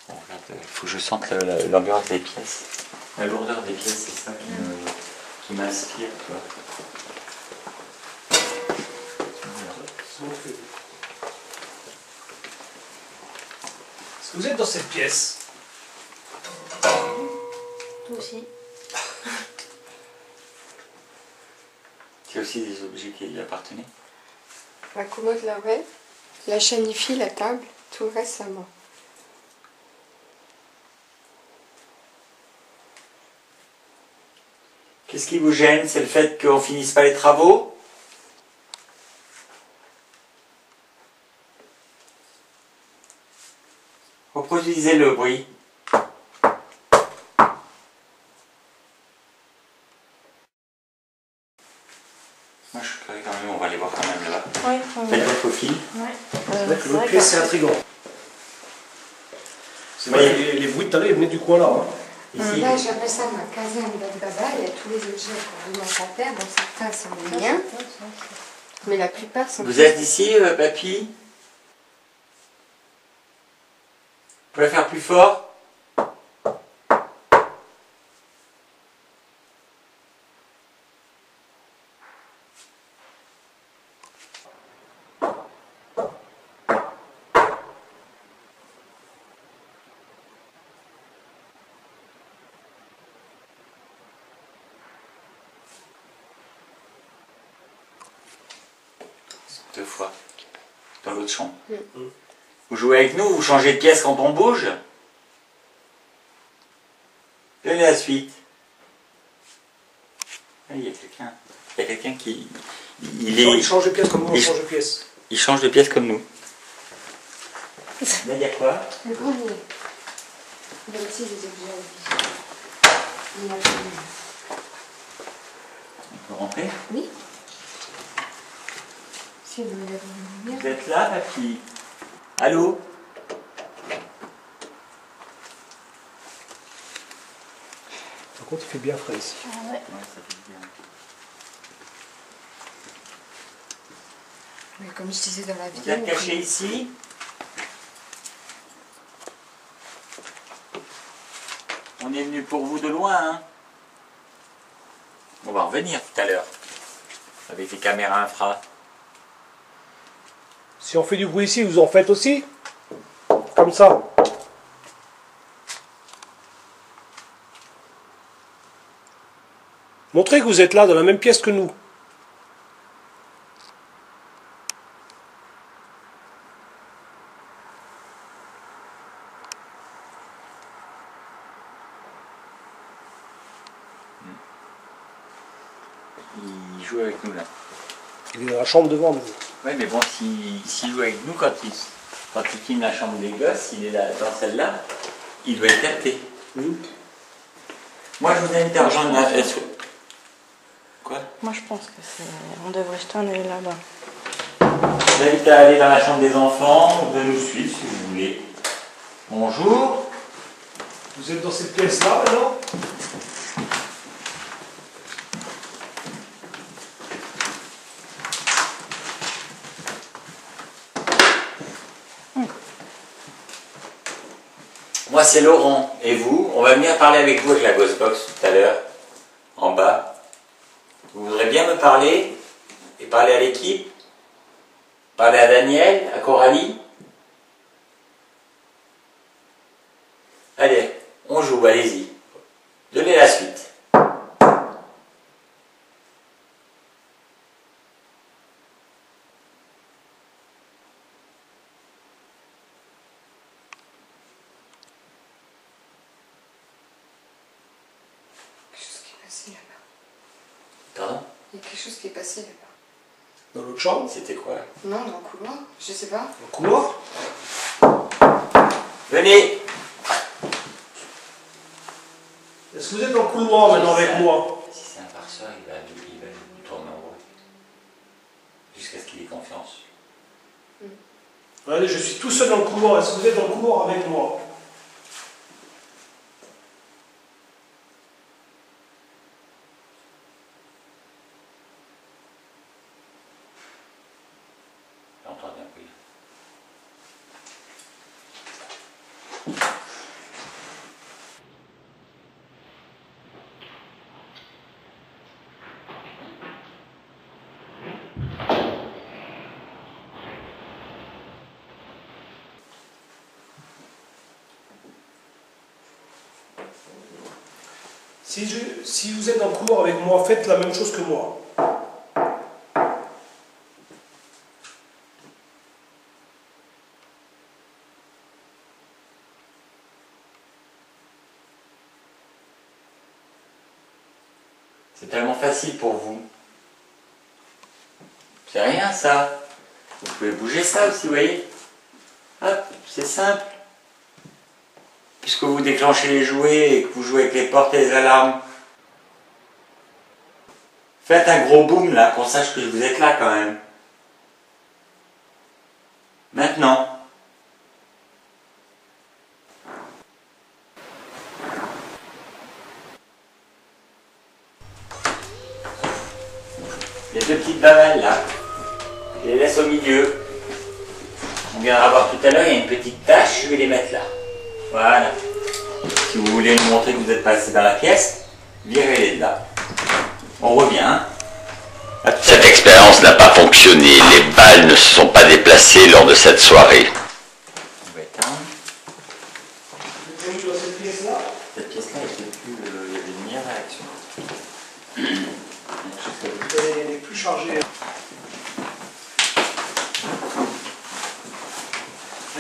Bon, regarde, il faut que je sente l'ambiance des pièces. La lourdeur des pièces, c'est ça qui m'inspire. Tu vois. Est-ce que vous êtes dans cette pièce? Toi aussi. Il y a aussi des objets qui lui appartenaient. La commode, là, ouais. La chaîne IFI, la table, tout le reste, c'est à moi. Qu'est-ce qui vous gêne? C'est le fait qu'on finisse pas les travaux? Reproduisez le bruit. Moi je suis curieux quand même, on va aller voir quand même là-bas. Oui, on Faites votre fil. C'est vrai que l'autre pièce, c'est intriguant. C'est vrai que les bruits de tout à l'heure, ils venaient du coin là. Hein. Ici. Là, j'appelle ça ma caserne d'Ali-Baba. Il y a tous les objets alimentaires, dont certains sont les miens, mais la plupart sont... Vous êtes ici, papy? Vous pouvez faire plus fort? 2 fois. Dans l'autre chambre. Vous jouez avec nous, vous changez de pièce quand on bouge. Donnez la suite. Ah, il y a quelqu'un. Il y a quelqu'un qui... Il change de pièce comme nous, on change de pièce. Il change de pièce comme nous. Là, il y a quoi? Le grenier. Il y a aussi des objets à la vie. On peut rentrer? Oui. Si vous voulez avoir une lumière. Vous êtes là, ma fille? Allô? Par contre, il fait bien frais ici. Ah ouais. Ouais, ça fait bien. Mais comme je disais dans la Vous vidéo. êtes caché ici? On est venu pour vous de loin, hein? On va revenir tout à l'heure. Avec les caméras infra. Si on fait du bruit ici, vous en faites aussi? Comme ça. Montrez que vous êtes là, dans la même pièce que nous. Il joue avec nous là. Il est dans la chambre devant nous. Ouais, mais bon, s'il joue avec nous, quand il filme la chambre des gosses, il est là, dans celle-là, il doit être capté. Moi, je vous invite à rejoindre la... Quoi? Moi, je pense que c'est... On devrait jeter un œil là-bas. Je vous invite à aller dans la chambre des enfants, ou de nous suivre si vous voulez. Bonjour. Vous êtes dans cette pièce-là maintenant? Moi, c'est Laurent. Et vous? On va venir parler avec vous avec la Ghostbox tout à l'heure, en bas. Vous voudrez bien me parler? Et parler à l'équipe? Parler à Daniel? À Coralie? Allez, on joue, allez-y. Donnez la suite. Pardon? Il y a quelque chose qui est passé là-bas. Dans l'autre chambre? C'était quoi? Non, dans le couloir, je sais pas. Dans le couloir? Venez! Est-ce que vous êtes dans le couloir maintenant avec moi? Si c'est un farceur, il va tourner en rond. Jusqu'à ce qu'il ait confiance. Regardez, je suis tout seul dans le couloir. Est-ce que vous êtes dans le couloir avec moi? J'entends un bruit. Si vous êtes dans le couloir avec moi, faites la même chose que moi. C'est tellement facile pour vous. C'est rien ça. Vous pouvez bouger ça aussi, vous voyez. Hop, c'est simple. Puisque vous déclenchez les jouets et que vous jouez avec les portes et les alarmes. Faites un gros boom là, qu'on sache que vous êtes là quand même. Maintenant. Les deux petites bavelles là, je les laisse au milieu. On viendra voir tout à l'heure, il y a une petite tache, je vais les mettre là. Voilà. Si vous voulez nous montrer que vous êtes passé dans la pièce, virez-les de là. On revient. Cette expérience n'a pas fonctionné. Les balles ne se sont pas déplacées lors de cette soirée. On va éteindre. Vous êtes dans cette pièce-là? Cette pièce-là, il y avait une meilleure réaction. Elle est plus chargée.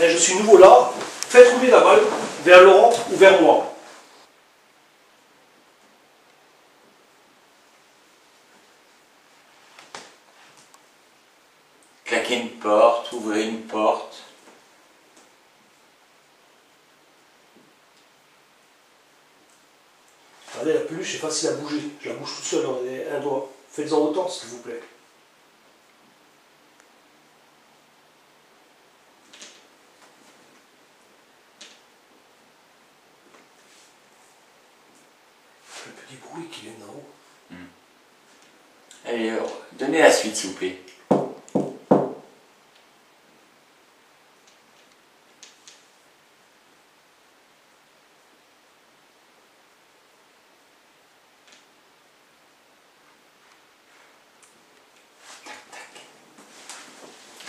je suis nouveau là, faites rouler la balle vers Laurent ou vers moi. Claquer une porte, ouvrir une porte. Regardez, la peluche est facile à bouger. Je la bouge tout seul en un doigt. Faites-en autant, s'il vous plaît. Le petit bruit qui vient d'en haut. Allez, donnez la suite, s'il vous plaît.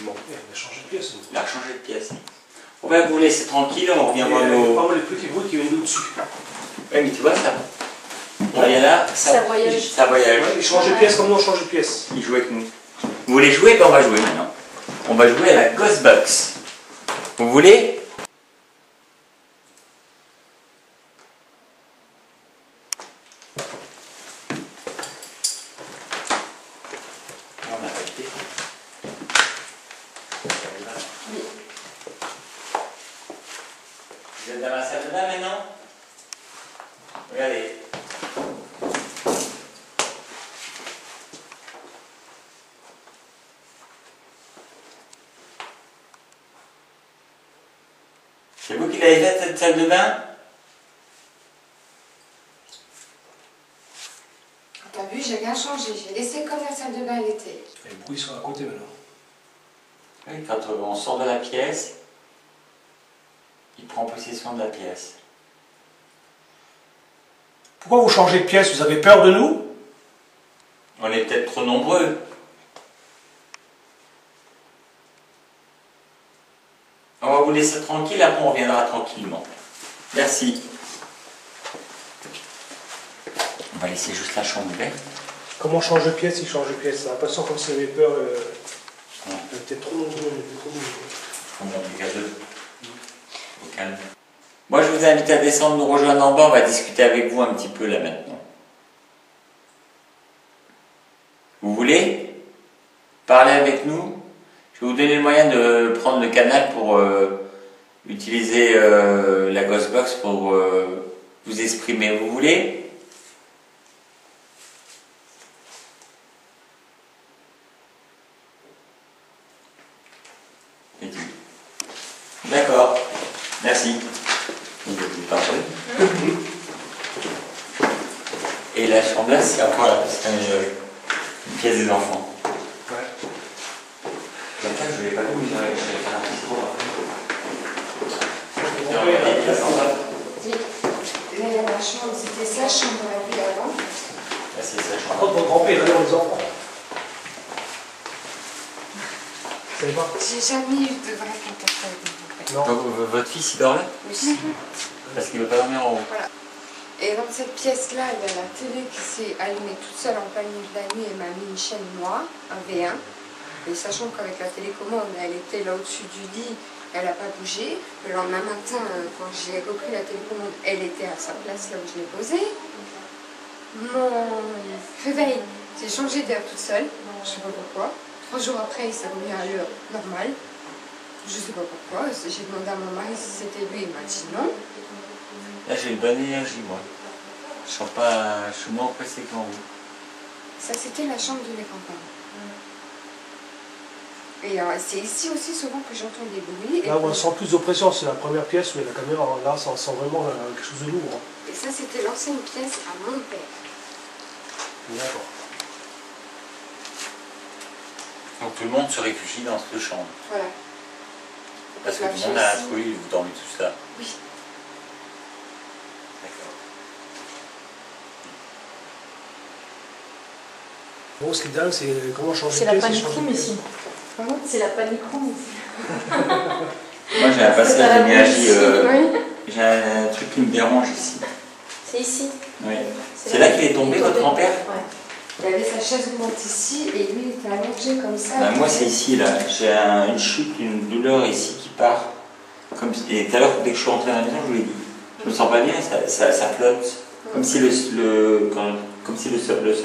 Bon, on a changé de pièce. Il a changé de pièce. On va vous laisser tranquille, on revient voir nos... Pas mal les petits bruits qui viennent d'au-dessus. Oui, mais tu vois ça. Il y en a, Ça voyage. Ça voyage. Ouais, ils changent de pièce comme nous on change de pièce. Il joue avec nous. Vous voulez jouer? Ben on va jouer maintenant. On va jouer à la Ghostbox. Vous voulez? On a arrêté. Vous êtes dans la salle de bain maintenant? Regardez. C'est vous qui l'avez faite cette salle de bain? T'as vu, j'ai rien changé. J'ai laissé comme la salle de bain elle était. Les bruits sont à côté maintenant. Oui, quand on sort de la pièce, il prend possession de la pièce. Pourquoi vous changez de pièce? Vous avez peur de nous? On est peut-être trop nombreux. On va vous laisser tranquille, après on reviendra tranquillement. Merci. On va laisser juste la chambre ouverte. Comment change de pièce? Il change de pièce. J'ai l'impression comme s'il avait peur. On était trop nombreux, on était trop nombreux. On est gazeux. Au calme. Moi je vous invite à descendre, nous rejoindre en bas, on va discuter avec vous un petit peu là maintenant. Vous voulez parler avec nous? Je vais vous donner le moyen de prendre le canal pour utiliser la Ghostbox pour vous exprimer. Vous voulez? D'accord, merci. Vous parlez. Et la chambre là, c'est encore là, parce qu'il y a une pièce des enfants. Ouais. Je ne voulais pas vous, j'allais faire un petit tour. Oui. Là, il y a ma chambre, c'était sa chambre la plus avant. Là, c'est sa Par chambre. contre, votre grand-père est dans les enfants. Vous savez pas? J'ai jamais eu de vrai contact avec mon grand-père. Non. Votre fils, il dort là? Oui. Parce qu'il ne veut pas dormir en haut. Voilà. Et dans cette pièce-là, il y a la télé qui s'est allumée toute seule en plein milieu de la nuit et m'a mis une chaîne noire, un V1. Et sachant qu'avec la télécommande, elle était là au-dessus du lit, elle n'a pas bougé. Le lendemain matin, quand j'ai repris la télécommande, elle était à sa place là où je l'ai posée. Mon réveil, j'ai changé d'heure toute seule, je ne sais pas pourquoi. 3 jours après, il s'est remis à l'heure normale. Je ne sais pas pourquoi. J'ai demandé à mon mari si c'était lui, il m'a dit non. Là, j'ai une bonne énergie, moi. Je suis moins pressé qu'en vous. Ça, c'était la chambre de mes grands-parents. Et c'est ici aussi souvent que j'entends des bruits. Là où on sent plus d'oppression, c'est la première pièce où il y a la caméra. Là, ça sent vraiment quelque chose de lourd. Et ça, c'était l'ancienne pièce à mon père. D'accord. Donc tout le monde se réfugie dans cette chambre. Voilà. Parce que La tout le monde a un pièce. truc, vous dormez tout ça. Oui. D'accord. Bon, ce qui est dingue, c'est comment changer C'est de la pièce. panic changer de room pièce. ici. C'est la panic room ici. Moi, j'ai un passage d'énergie. Oui. J'ai un truc qui me dérange ici. C'est ici. Oui. C'est là qu'il est tombé, votre grand-père? Ouais. Il y avait sa chaise roulante ici et lui, il était allongé comme ça. Moi, c'est ici, là. J'ai une chute, une douleur ici qui part. Et tout à l'heure, dès que je suis rentré à la maison, je vous l'ai dit. Je me sens pas bien, ça flotte. Comme si le sol.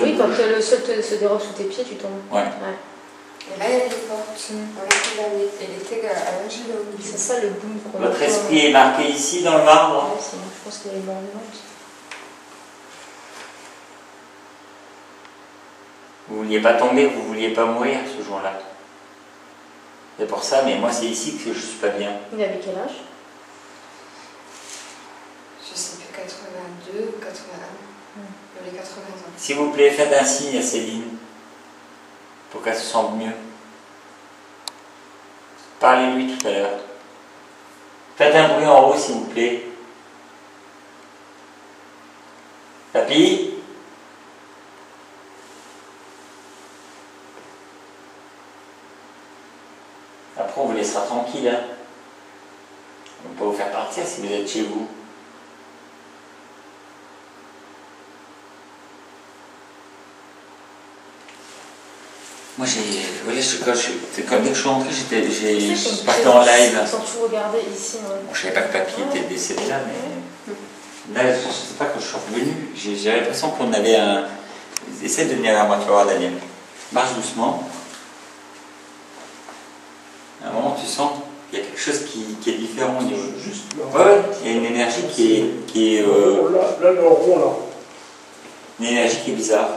Oui, quand le sol se dérobe sous tes pieds, tu tombes. Ouais. Et là, il y a des portes. On l'a fait l'année. Elle était allongée là au milieu. C'est ça le boom qu'on Votre esprit est marqué ici dans le marbre. Ouais, je pense qu'elle est morte. Vous vouliez pas tomber, vous vouliez pas mourir ce jour-là. C'est pour ça, mais moi c'est ici que je suis pas bien. Il avait quel âge? Je sais plus, 82 ou 81. Les 80 ans. S'il vous plaît, faites un signe à Céline pour qu'elle se sente mieux. Parlez-lui tout à l'heure. Faites un bruit en haut, s'il vous plaît. Papy? Après, on vous laissera tranquille. Hein. On ne va pas vous faire partir si vous êtes chez vous. Moi, dès que je suis rentré, je partais en live. Sans tout regarder ici. Ouais. Bon, je savais pas que papy était décédé là, mais là, je ne sais pas quand je suis revenu. J'ai l'impression qu'on avait un. Essaie de venir vers moi, tu vas voir, Daniel. Marche doucement. À un moment, tu sens qu'il y a quelque chose qui est différent. Juste là. Ouais, il y a une énergie qui est là, le rond là. une énergie qui est bizarre.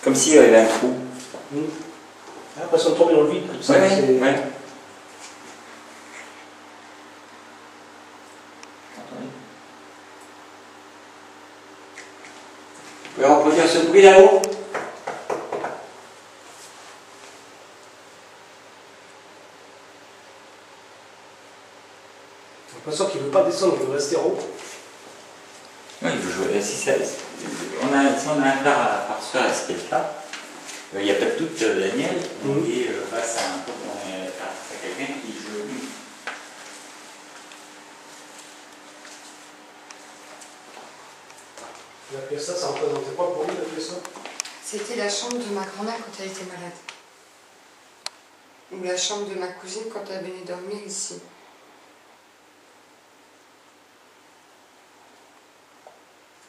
Comme s'il y avait un trou. J'ai l'impression de tomber dans le vide comme ça. Ouais. Vous pouvez reproduire ce bruit là-haut? J'ai l'impression qu'il ne veut pas descendre, il veut rester en haut. Oui, il veut jouer. Si on a un quart à par soir à ce qu'il là. Il n'y a pas de doute, Daniel, et face à quelqu'un qui joue. La pièce ça représentait quoi pour lui, la pièce ça? C'était la chambre de ma grand-mère quand elle était malade. Ou la chambre de ma cousine quand elle venait dormir ici.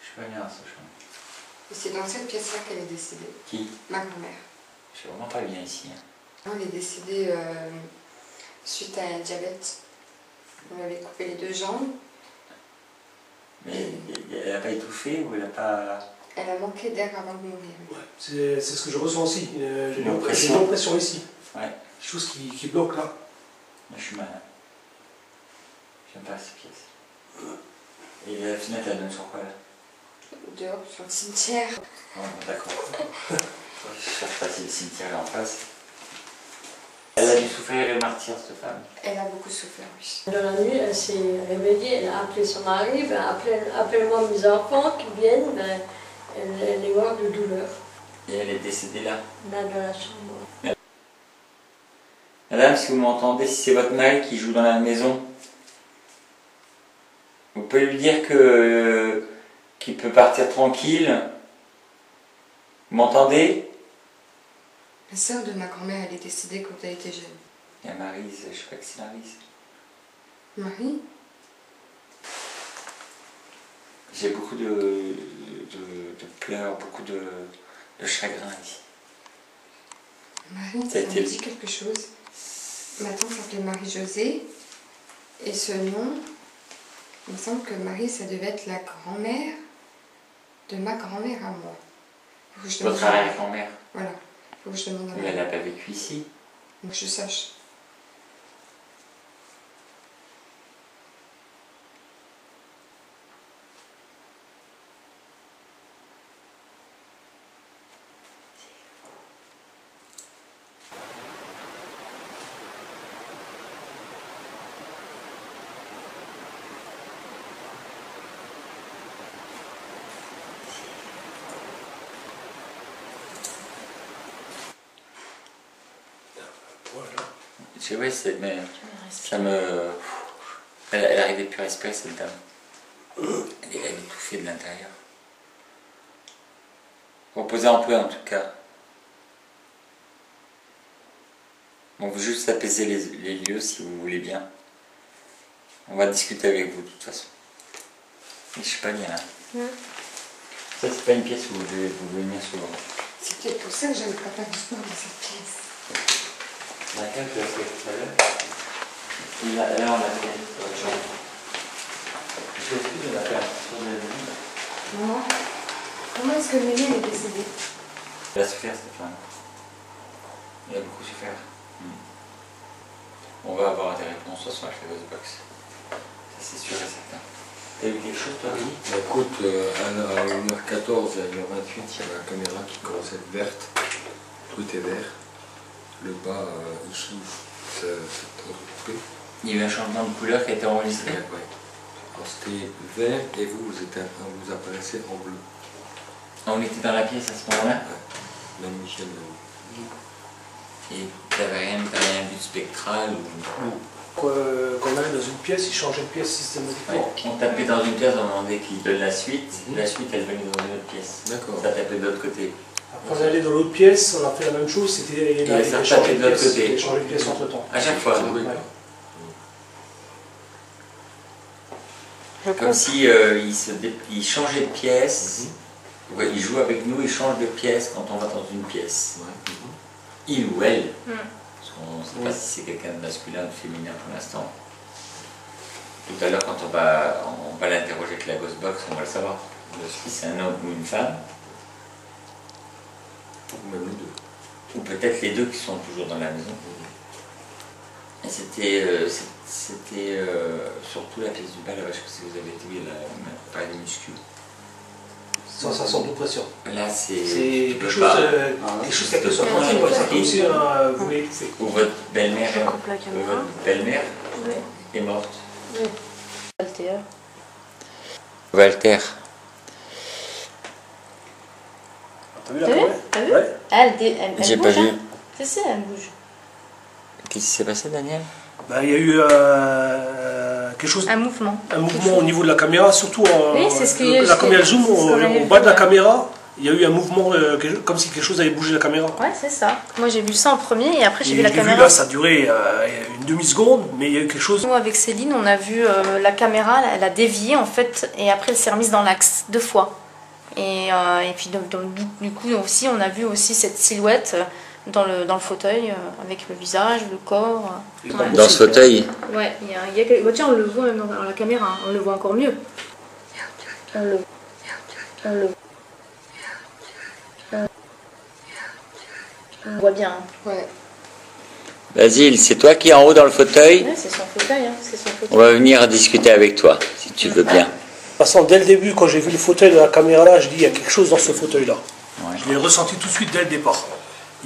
Je suis pas bien dans ce chambre. Et c'est dans cette pièce-là qu'elle est décédée. Qui? Ma grand-mère. Je suis vraiment pas bien ici. Hein. Elle est décédée suite à un diabète. On lui avait coupé les 2 jambes. Mais elle n'a pas étouffé ou elle n'a pas. Elle a manqué d'air avant de mourir. Ouais, c'est ce que je ressens aussi. J'ai Une une impression. impression ici. Ouais. Quelque chose qui bloque là. Moi, je suis malade. J'aime pas ces pièces. Et la fenêtre, elle donne sur quoi là? Dehors, sur le cimetière. Oh, d'accord. Je cherche pas si le cimetière est en face. Elle a dû souffrir le martyr, cette femme. Elle a beaucoup souffert, oui. Dans la nuit, elle s'est réveillée, elle a appelé son mari, appelle-moi mes enfants qui viennent, elle est morte de douleur. Et elle est décédée là. Là, dans la chambre. Madame, si vous m'entendez, si c'est votre mari qui joue dans la maison, vous pouvez lui dire qu'il peut partir tranquille. Vous m'entendez? La sœur de ma grand-mère, elle est décédée quand elle était jeune. Il y a Maryse, je crois que c'est Maryse. Marie? J'ai beaucoup de pleurs, beaucoup de chagrin ici. Marie, ça me dit quelque chose. Ma tante s'appelait Marie-Josée. Et ce nom, il me semble que Marie, ça devait être la grand-mère de ma grand-mère à moi. Votre arrière-grand-mère? Voilà. Faut que je demande à mais elle n'a pas vécu ici. Donc je sache. Je sais, ouais, mais ça me. Elle n'arrivait plus à respirer, cette dame. Elle étouffait de l'intérieur. Reposez un peu en tout cas. On veut juste apaiser les lieux si vous voulez bien. On va discuter avec vous de toute façon. Mais je suis pas bien là. Ça, c'est pas une pièce où vous devez venir souvent. C'est peut-être pour ça que j'aime pas faire du sport dans cette pièce. Laquelle tu as fait tout à l'heure? Là, on a fait autre chose. Je m'excuse, on a fait un tour de la vie. Maman, comment est-ce que Mémé est décédée? Il a souffert, Stéphane. Il a beaucoup souffert. On va avoir des réponses ce soir chez Ghostbox. Ça, c'est sûr et certain. T'as eu quelque chose, toi, Rudy? Écoute, à 1h14 et à 1h28, il y a la caméra qui commence à être verte. Tout est vert. Le bas, ici, c'est entrecoupé. Il y a eu un changement de couleur qui a été enregistré? Oui. Alors c'était vert et vous apparaissez en bleu. On était dans la pièce à ce moment-là? Ouais. Même Michel. Et t'avais rien vu de spectral ou... Quand on allait dans une pièce, il changeait de pièce systématiquement. Ouais. On tapait dans une pièce, on demandait qu'il donne la suite. La suite, elle venait dans une autre pièce. D'accord. Ça tapait de l'autre côté. Après, on allait dans l'autre pièce, on a fait la même chose, c'était il a changé de pièce entre temps. À chaque fois. Oui. Comme si il changeait de pièce. Ouais, il joue avec nous, il change de pièce quand on va dans une pièce. Il ou elle. Parce qu'on ne sait pas si c'est quelqu'un de masculin ou de féminin pour l'instant. Tout à l'heure, quand on va l'interroger avec la Ghostbox, on va le savoir. Si c'est un homme ou une femme. Ou même les deux. Ou peut-être les deux qui sont toujours dans la maison. Et c'était surtout la pièce du bas, là-bas, je sais pas si vous avez été vu, pas les muscu. Sensation de pression. Là, c'est quelque chose qui a été sorti, comme si vous voulez étouffer. Ou votre belle-mère est morte. Oui. Walter. Walter. T'as vu la caméra? T'as vu? Ouais. Elle J'ai bouge, pas vu. hein. C'est elle bouge. Qu'est-ce qui s'est passé, Daniel? Il y a eu quelque chose, Un mouvement. au niveau de la caméra, surtout Oui, c'est ce que la caméra zoom, ce au bas de la caméra, il y a eu un mouvement comme si quelque chose avait bougé la caméra. Ouais, c'est ça. Moi j'ai vu ça en premier et après j'ai vu la Je l'ai caméra. vu là, ça a duré une demi-seconde, mais il y a eu quelque chose. Nous avec Céline, on a vu la caméra, elle a dévié en fait et après elle s'est remise dans l'axe 2 fois. Et puis du coup aussi on a vu aussi cette silhouette dans le fauteuil avec le visage, le corps. Dans ce fauteuil? Ouais, il y a bah, tiens, on le voit même dans la caméra, hein. On le voit encore mieux. On voit bien. Hein. Ouais. Basile, c'est toi qui es en haut dans le fauteuil? Ouais, c'est son fauteuil, hein. C'est son fauteuil. On va venir discuter avec toi, si tu veux bien. De toute façon, dès le début, quand j'ai vu le fauteuil de la caméra là, je dis il y a quelque chose dans ce fauteuil là. Ouais. Je l'ai ressenti tout de suite dès le départ.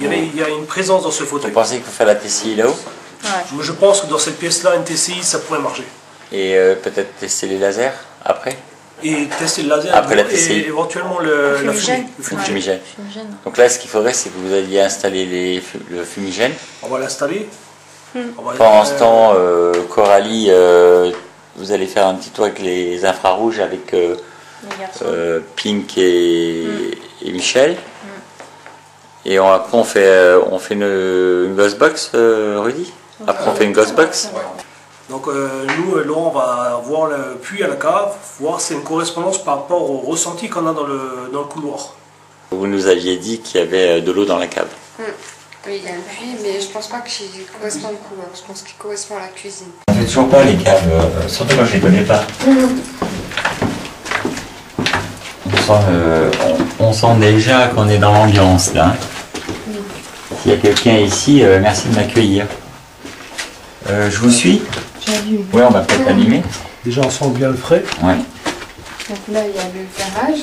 Il y a une présence dans ce fauteuil. Vous pensez qu'il faut faire la TCI là-haut? Ouais. Je pense que dans cette pièce-là, une TCI, ça pourrait marcher. Et peut-être tester les lasers après? Et tester le laser Après la et TCI. éventuellement la fumée. Le fumigène. Fumigène. Donc là, ce qu'il faudrait, c'est que vous alliez installer le fumigène. On va l'installer. Pendant ce temps, Coralie, vous allez faire un petit tour avec les infrarouges avec Pink et Michel. Et après on fait une Ghostbox, Rudy. Après on fait une Ghostbox. Donc nous, Laurent, on va voir le puits à la cave, voir si c'est une correspondance par rapport au ressenti qu'on a dans le couloir. Vous nous aviez dit qu'il y avait de l'eau dans la cave. Oui, il y a un puits, mais je pense pas qu'il correspond au couloir. Je pense qu'il correspond à la cuisine. On fait toujours pas les caves, surtout quand je les connais pas. On sent déjà qu'on est dans l'ambiance là. S'il y a quelqu'un ici, merci de m'accueillir. Je vous suis? J'allume. Oui, on va peut-être allumer. Déjà, on sent bien le frais. Ouais. Donc là, il y a le ferrage.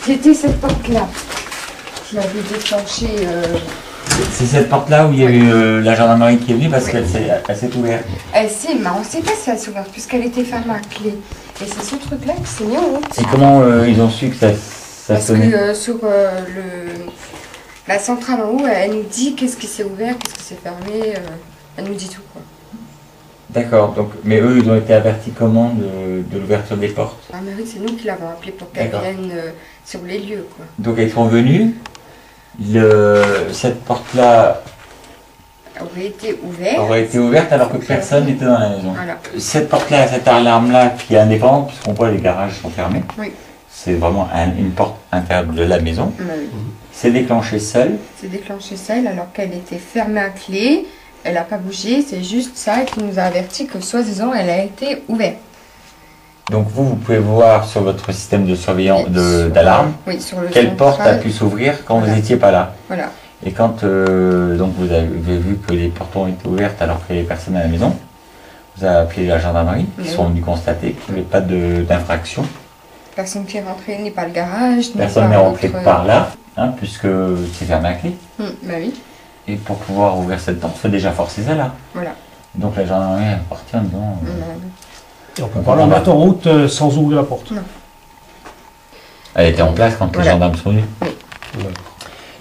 C'était cette porte-là. Je l'avais déclenchée. C'est cette porte-là où il y a eu la gendarmerie qui est venue parce qu'elle s'est ouverte. Mais on ne sait pas si elle s'est ouverte puisqu'elle était fermée à clé. Et c'est ce truc-là qui s'est mis en route. Et comment ils ont su que ça sonnait? Parce que sur la centrale en haut, elle nous dit qu'est-ce qui s'est ouvert, qu'est-ce qui s'est fermé. Elle nous dit tout, quoi. D'accord, donc, mais eux, ils ont été avertis comment de l'ouverture des portes? La mairie, c'est nous qui l'avons appelé pour qu'elle vienne sur les lieux, quoi. Donc, ils sont venus. Cette porte-là, aurait été ouverte. Aurait été ouverte alors que personne n'était dans la maison. Voilà. Cette porte-là, cette alarme-là qui est indépendante, puisqu'on voit les garages sont fermés, Oui. c'est vraiment une porte intérieure de la maison. Bah oui. C'est déclenché seul. C'est déclenché seule alors qu'elle était fermée à clé. Elle n'a pas bougé. C'est juste ça qui nous a averti que soi-disant elle a été ouverte. Donc vous pouvez voir sur votre système de surveillance d'alarme oui, sur le quelle porte a central. pu s'ouvrir quand Voilà. vous n'étiez pas là. Voilà. Et quand donc vous avez vu que les portes ont été ouvertes alors qu'il n'y avait personne à la maison, vous avez appelé la gendarmerie, qui Oui. sont venus constater qu'il n'y avait pas d'infraction. Personne qui est rentré, ni par le garage, ni Personne par n'est rentré notre- par là, hein, puisque c'est fermé à clé. Bah oui, Et pour pouvoir ouvrir cette porte, il faut déjà forcer celle-là. voilà. Donc la gendarmerie est partie en disant... Et on peut pas la mettre en route sans ouvrir la porte. Elle était en place quand les gendarmes sont venus.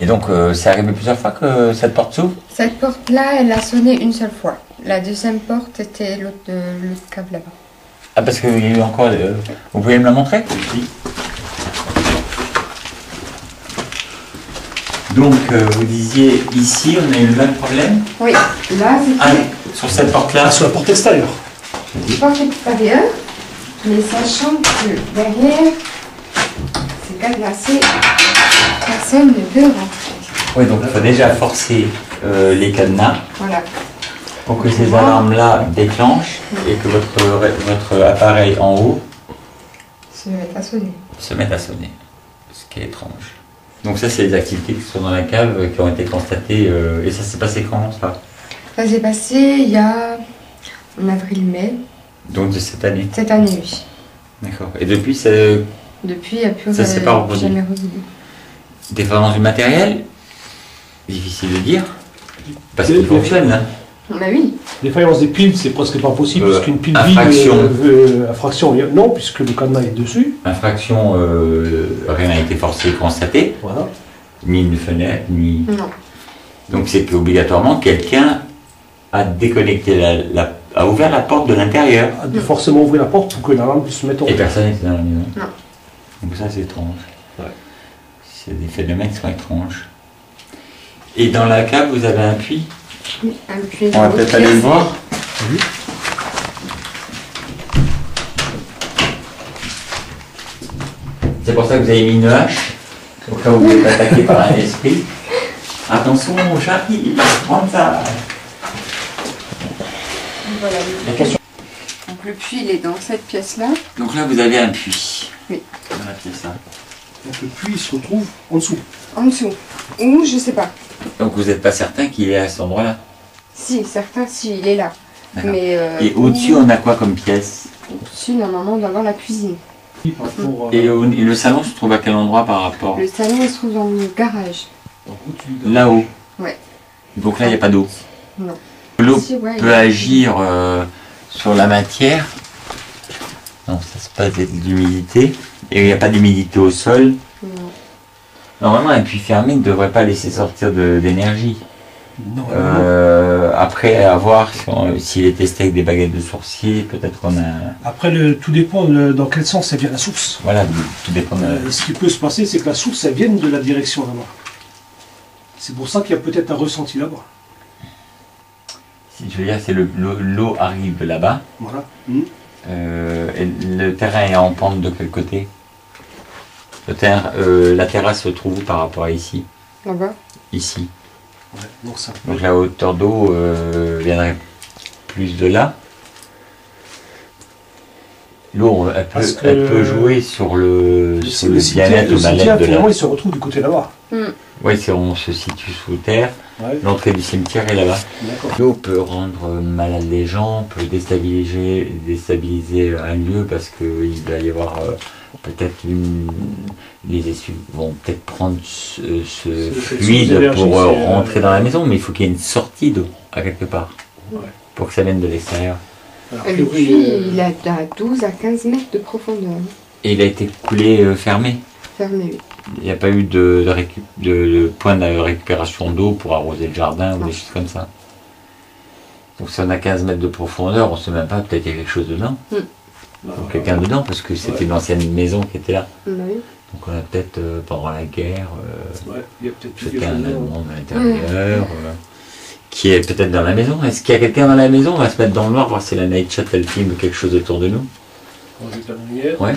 Et donc c'est arrivé plusieurs fois que cette porte s'ouvre. Cette porte-là, elle a sonné une seule fois. La deuxième porte était l'autre cave là-bas. Ah parce qu'il y a eu encore... vous pouvez me la montrer? Oui. Donc vous disiez ici on a eu le même problème. Oui, là c'était Sur cette porte-là. Sur la porte extérieure. une porte extérieure, mais sachant que derrière, c'est cadenassé, personne ne peut rentrer. Oui, donc il faut déjà forcer les cadenas Voilà. pour que ces alarmes-là déclenchent et que votre appareil en haut Se mettre à sonner. se mette à sonner. Ce qui est étrange. Donc ça, c'est les activités qui sont dans la cave qui ont été constatées. Et ça s'est passé quand, ça? Ça s'est passé il y a en avril-mai, Donc de cette année. cette année, oui. D'accord. Et depuis, c'est Depuis, il n'y a plus Ça s'est pas reproduit. jamais revenu. dépendance du matériel? Difficile de dire. Parce qu'il fonctionne. Hein. Bah oui. Défaillance des piles, c'est presque pas possible, puisqu'une pile infraction. vide, infraction, non, puisque le cadenas est dessus. Infraction, rien n'a été forcé constaté. Voilà. Ni une fenêtre, ni... Non. Donc c'est qu'obligatoirement, quelqu'un a déconnecté a ouvert la porte de l'intérieur. A dû forcément ouvrir la porte pour que l'alarme puisse se mettre en Et route. personne n'était dans la maison. Non. Donc ça, c'est étrange. Ouais. C'est des phénomènes qui sont étranges. Et dans la cave, vous avez un puits. Oui, un puits. On va peut-être aller le voir. Oui. C'est pour ça que vous avez mis une hache. Au cas où vous êtes attaqué par un esprit. Attention, Charlie, il va prendre ça. Voilà, le puits. Donc le puits, il est dans cette pièce-là. Donc là, vous avez un puits. Oui. Dans la pièce, là. Donc le puits se retrouve en dessous. En dessous. Ou je sais pas. Donc vous n'êtes pas certain qu'il est à cet endroit-là. Si, certains, si, il est là. D'accord. Mais Et au-dessus, on a quoi comme pièce? au-dessus, normalement, on doit avoir la cuisine. Par rapport, Et le salon se trouve à quel endroit par rapport? Le salon, il se trouve dans le garage. Là-haut. Ouais. Donc là, il n'y a pas d'eau. Non. L'eau Si, ouais, il y peut a- agir sur la matière. Non, ça se passe de l'humidité. Et il n'y a pas d'humidité au sol. Non. Normalement, un puits fermé ne devrait pas laisser sortir d'énergie. Non, Après, à voir s'il est testé avec des baguettes de sourcier, peut-être qu'on a... Après, tout dépend dans quel sens elle vient la source. Voilà, tout dépend de... Ce qui peut se passer, c'est que la source, elle vienne de la direction là-bas. C'est pour ça qu'il y a peut-être un ressenti là-bas. Si je veux dire, c'est l'eau arrive là-bas. Voilà. Et le terrain est en pente de quel côté? La terrasse se trouve où par rapport à ici? Là-bas. Ici. Ouais, donc ça. Donc la hauteur d'eau viendrait plus de là. L'eau, elle peut jouer sur le diamètre de la lettre de finalement, là. il se retrouve du côté là-bas. Oui, on se situe sous terre. Ouais. L'entrée du cimetière est là-bas. D'accord. L'eau peut rendre malade les gens, peut déstabiliser un lieu parce qu'il va y avoir peut-être les essuies vont peut-être prendre ce fluide pour rentrer dans la maison, mais il faut qu'il y ait une sortie d'eau à quelque part pour que ça vienne de l'extérieur. Et le puits, il a à 12 à 15 mètres de profondeur. Et il a été coulé fermé. Fermé, oui. Il n'y a pas eu de point de récupération d'eau pour arroser le jardin ou des choses comme ça. Donc si on a 15 mètres de profondeur, on ne sait même pas, peut-être qu'il y a quelque chose dedans. Ou quelqu'un dedans, parce que c'était une ancienne maison qui était là. Oui. Donc on a peut-être, pendant la guerre, il y a peut-être jeté un Allemand à l'intérieur, qui est peut-être dans la maison. Est-ce qu'il y a quelqu'un dans la maison? On va se mettre dans le noir, voir si la night shot elle filme quelque chose autour de nous. On va mettre la lumière. Ouais.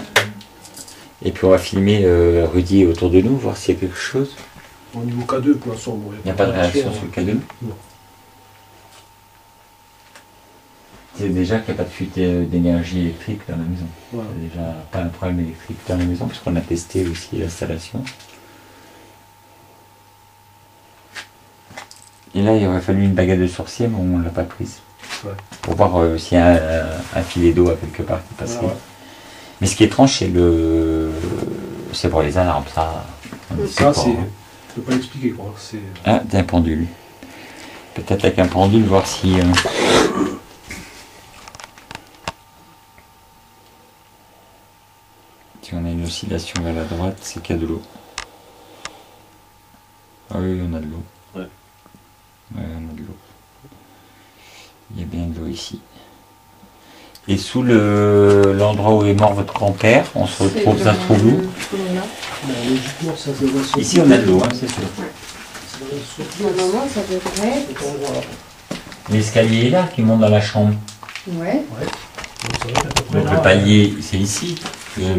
Et puis on va filmer Rudy autour de nous, voir s'il y a quelque chose. Au niveau K2, pour l'instant, bon, Il n'y a pas de réaction sur le K2? Non. C'est déjà qu'il n'y a pas de fuite d'énergie électrique dans la maison. Voilà. Il n'y a déjà pas un problème électrique dans la maison, puisqu'on a testé aussi l'installation. Et là, il aurait fallu une baguette de sorcier, mais on ne l'a pas prise. Ouais. Pour voir s'il y a un filet d'eau à quelque part qui passerait. Voilà, ouais. Mais ce qui est étrange, c'est pour les alarmes, ça. Ça, c'est. Je peux pas l'expliquer, quoi. C'est. Ah, d'un pendule. Peut-être avec un pendule, voir si. Si on a une oscillation vers la droite, c'est qu'il y a de l'eau. Ah oui, on a de l'eau. Ouais. Ouais, on a de l'eau. Il y a bien de l'eau ici. Et sous l'endroit où est mort votre grand-père, on se retrouve, ça se trouve où? Logiquement, ça devrait sortir. Ici, on a de l'eau, hein, c'est sûr. Ça devrait sortir. Normalement, ça devrait être. Cet endroit-là. L'escalier est là, qui monte dans la chambre. Ouais. Donc, ça va être à peu près Donc là. le palier, c'est ici.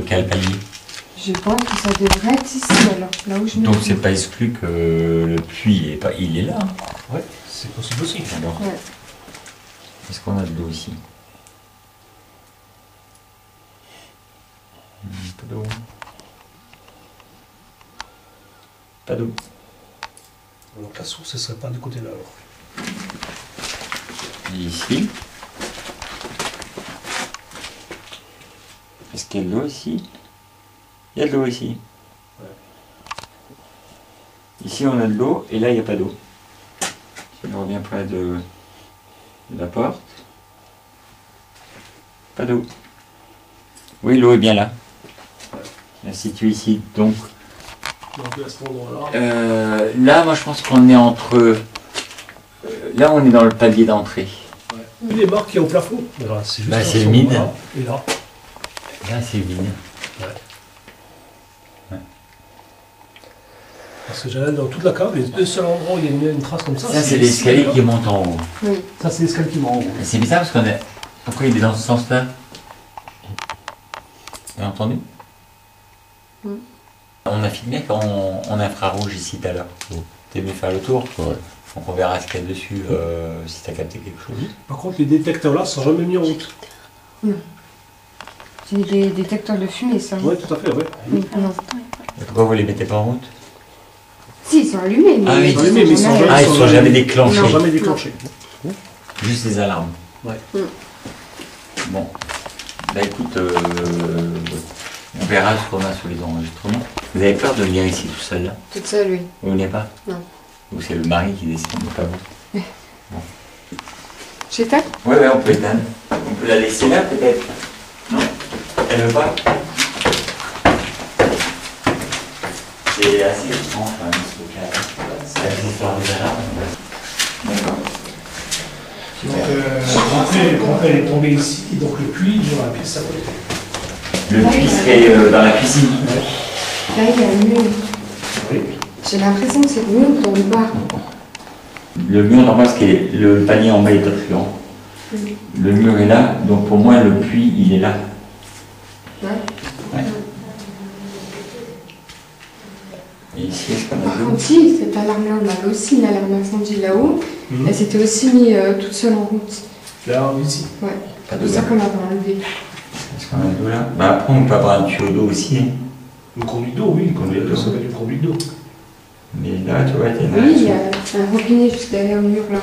Quel palier? Je pense que ça devrait être ici, alors. Là où je me Donc trouve. c'est pas exclu que le puits est pas. Il est là. Ouais, c'est possible aussi. Alors, Ouais. est-ce qu'on a de l'eau ici? Pas d'eau. Pas d'eau. Donc la source, ce serait pas du côté là, alors. Et ici. Est-ce qu'il y a de l'eau ici? Il y a de l'eau ici. Ouais. Ici on a de l'eau et là il n'y a pas d'eau. Si on revient près de la porte. Pas d'eau. Oui, l'eau est bien là. Elle est située ici. Donc Donc à cet endroit-là. là, moi je pense qu'on est entre. Là on est dans le palier d'entrée. Ouais. Et les marques qu'il y a au plafond. Voilà, c'est juste Bah, à c'est cet humide. endroit-là. Et là. Là c'est vide. Parce que j'allais dans toute la cave, et le seul endroit où il y a une trace comme ça. Ça c'est l'escalier qui monte en haut. Oui. Ça, c'est l'escalier qui monte en haut. C'est bizarre parce qu'on a. Pourquoi il est dans ce sens-là? Vous avez entendu? Oui. On a filmé en infrarouge ici tout à l'heure. T'es venu faire le tour? Ouais. Donc on verra ce qu'il y a dessus si t'as capté quelque chose. Par contre, les détecteurs là sont jamais mis en route. C'est des détecteurs de fumée, ça. Oui, tout à fait, ouais. Oui. Non. Et pourquoi vous les mettez pas en route? Si, ils sont allumés. Mais Ah oui, ils sont allumés, mais ils sont jamais- jamais- Ils sont jamais déclenchés. Ils sont jamais déclenchés. Juste les alarmes. Ouais. Bon. Bah écoute, on verra ce qu'on a sur les enregistrements. Vous avez peur de venir ici tout seul là? Toute seule, oui. Vous venez pas? Non. Ou c'est le mari qui décide, mais pas vous? J'éteins? Ouais, on peut éteindre. On peut la laisser là peut-être? Non? Elle veut pas? C'est assez étrange quand même ce cas. C'est la histoire des alarmes. D'accord. Donc, après, elle est tombée ici, et donc le puits, dans la pièce à côté. Le puits serait dans la cuisine. Là, il y a un mur. Oui. J'ai l'impression que c'est le mur dans le bas. Le mur normal, ce qui est le panier en bas est attrayant. Le mur est là, donc pour moi le puits il est là. Ouais. Ouais. Et ici, est-ce qu'on a Par de l'eau? contre, si, cette alarme-là, on avait aussi une alarme incendie là-haut. Elle s'était aussi mise toute seule en route. Là, ici. Ouais. Pas C'est de pour ça l'eau. qu'on l'avait enlevé. Est-ce qu'on a de l'eau là? Bah après on peut avoir un tuyau d'eau aussi. Hein. Une conduite d'eau, oui, une conduite d'eau, ça va être une conduite d'eau. Mais là, tu vois, t'es là. Oui, il y a un robinet juste derrière le mur là.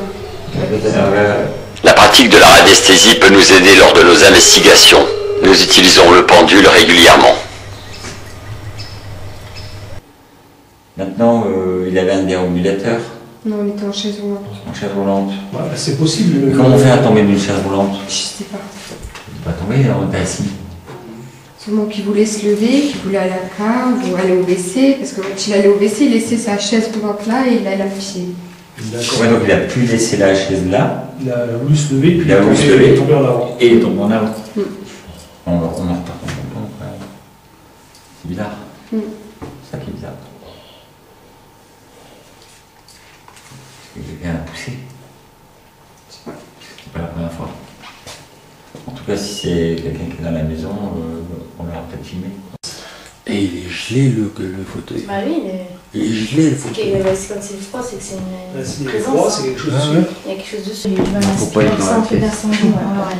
La pratique de la radiesthésie peut nous aider lors de nos investigations. Nous utilisons le pendule régulièrement. Maintenant, il avait un déambulateur Non, on était en chaise roulante. en chaise roulante. Ouais, bah, c'est possible. Mais comment on fait à tomber d'une chaise roulante? Je sais pas. On va tomber, on est assis. Sûrement qu'il voulait se lever, qu'il voulait aller à la cave ou aller au WC. Parce que quand il allait au WC, il laissait sa chaise roulante là et il allait à pied. D'accord. Ouais, donc il a pu laisser la chaise là. Il a voulu se lever, puis Il a voulu se lever. il est tombé en avant. Et il tombe en avant. Mm. On en repart en avant quand même. C'est bizarre. Mm. C'est ça qui est bizarre. Est-ce que quelqu'un a poussé? cas, si c'est quelqu'un qui est dans la maison, on l'aura peut-être filmé. Et il est gelé le fauteuil. Bah oui, Il est gelé le fauteuil. quand c'est froid, c'est que c'est une présence. Froid, c'est quelque chose dessus. Il y a quelque chose dessus. Il y a du mal à Faut pas être dans la pièce. vers son dos. Ouais.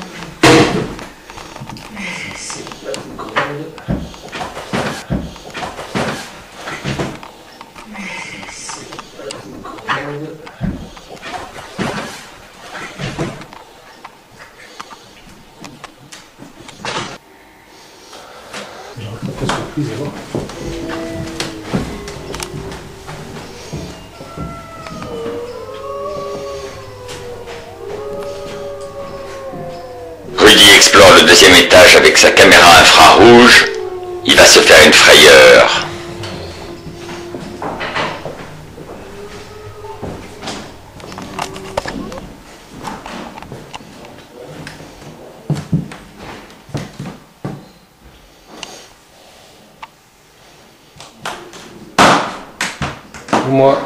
Rudy explore le deuxième étage avec sa caméra infrarouge. Il va se faire une frayeur. Moi.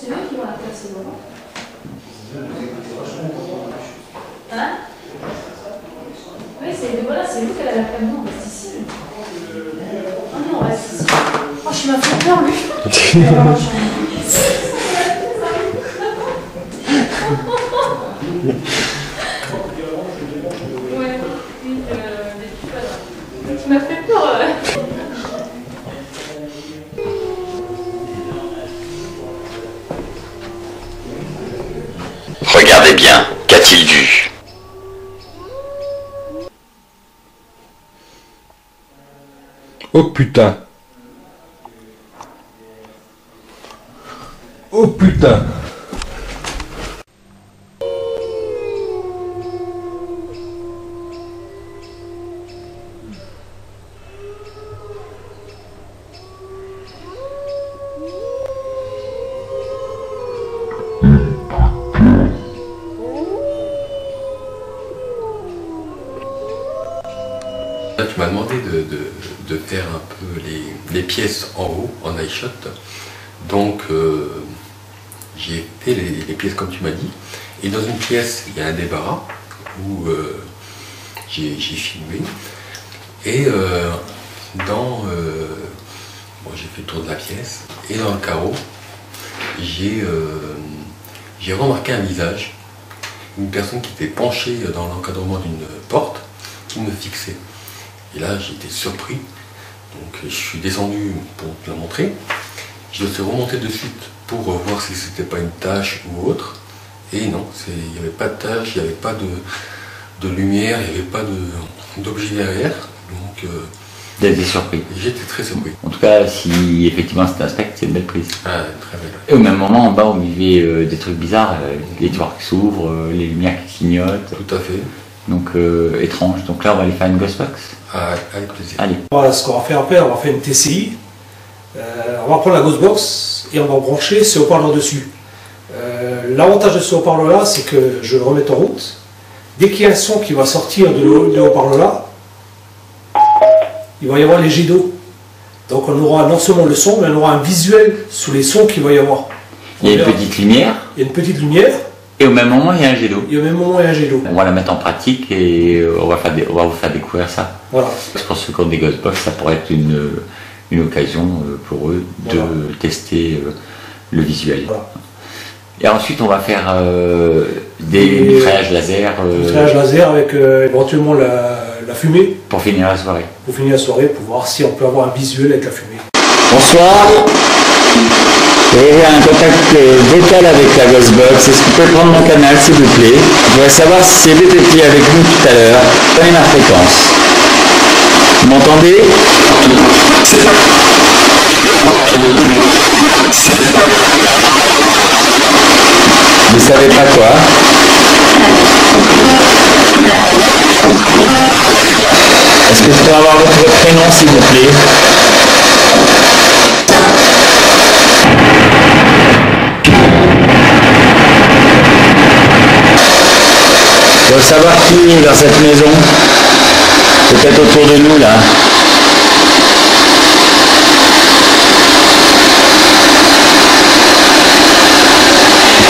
C'est eux qui vont la faire, c'est bon. Hein? Oui, c'est vous qui avez la faire. Non, on reste ici. Ah non, on reste ici. Oh, je m'a fait peur, lui. Tu m'as fait peur. Regardez bien, qu'a-t-il vu? Oh putain. Oh putain. Là, tu m'as demandé de faire un peu les pièces en haut, en iShot. Donc, j'ai fait les pièces comme tu m'as dit. Et dans une pièce, il y a un débarras où j'ai filmé. Et bon, j'ai fait le tour de la pièce. Et dans le carreau, j'ai remarqué un visage. Une personne qui était penchée dans l'encadrement d'une porte, qui me fixait. Et là, j'ai été surpris. Donc, je suis descendu pour te la montrer. Je suis remonté de suite pour voir si c'était pas une tache ou autre. Et non, il n'y avait pas de tache, il n'y avait pas de lumière, il n'y avait pas d'objet derrière. Donc, Vous avez été surpris. J'étais très surpris. En tout cas, si effectivement c'est un spectre, c'est une belle prise. Ah, très belle. Et au même moment, en bas, on vivait des trucs bizarres, les tiroirs qui s'ouvrent, les lumières qui clignotent. Tout à fait. Donc, étrange. Donc là, on va aller faire une Ghostbox. Ah, avec plaisir. Allez. Voilà, ce qu'on va faire après, on va faire une TCI. On va prendre la Ghostbox et on va brancher ce haut-parleur dessus. L'avantage de ce haut-parleur là, c'est que je le remets en route. Dès qu'il y a un son qui va sortir de haut-parleur là, il va y avoir les jets d'eau. Donc on aura non seulement le son, mais on aura un visuel sous les sons qu'il va y avoir. Il y a une petite lumière. Il y a une petite lumière. Et au même moment, il y a un jet d'eau. Et au même moment, il y a un jet d'eau. On va la mettre en pratique et on va vous faire découvrir ça. Voilà. Pour ceux qui ont des Ghostbox, ça pourrait être une occasion pour eux de tester le visuel. Voilà. Et ensuite, on va faire des mitraillages laser. Mitraillages laser avec éventuellement la fumée. Pour finir la soirée. Pour finir la soirée, pour voir si on peut avoir un visuel avec la fumée. Bonsoir. Et un contact vocal avec la Ghostbox. Est-ce que vous pouvez prendre mon canal, s'il vous plaît? Je voudrais savoir si c'est VPP avec nous tout à l'heure. Prenez ma fréquence. Vous m'entendez? Vous savez pas quoi? Est-ce que je peux avoir votre prénom, s'il vous plaît? Je veux savoir qui est dans cette maison. Peut-être autour de nous là.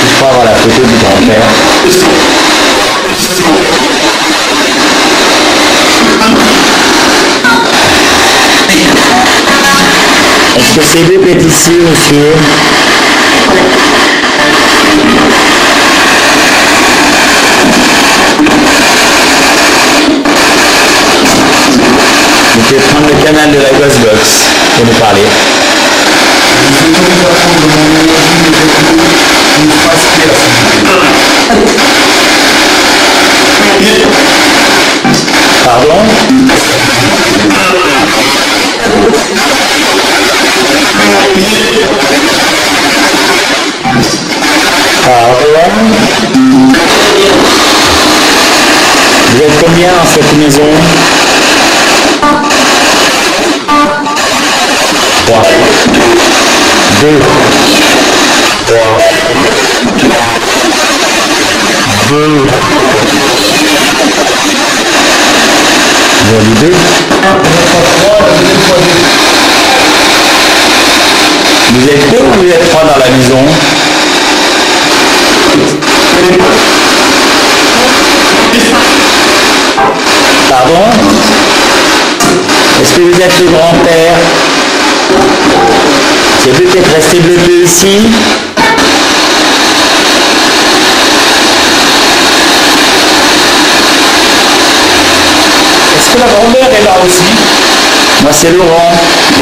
Je crois avoir la photo du grand-père. Est-ce que c'est lui qui est ici, monsieur? Vous pouvez prendre le canal de la Ghostbox pour nous parler. Pardon? Vous êtes combien dans cette maison? 3. 2. 3. 2. Vous avez 2? Vous êtes 2 ou vous êtes 3 dans la maison? Pardon? Est-ce que vous êtes le grand-père? C'est vous qui êtes resté bloqué ici? Est-ce que la grand-mère est là aussi? Moi c'est Laurent.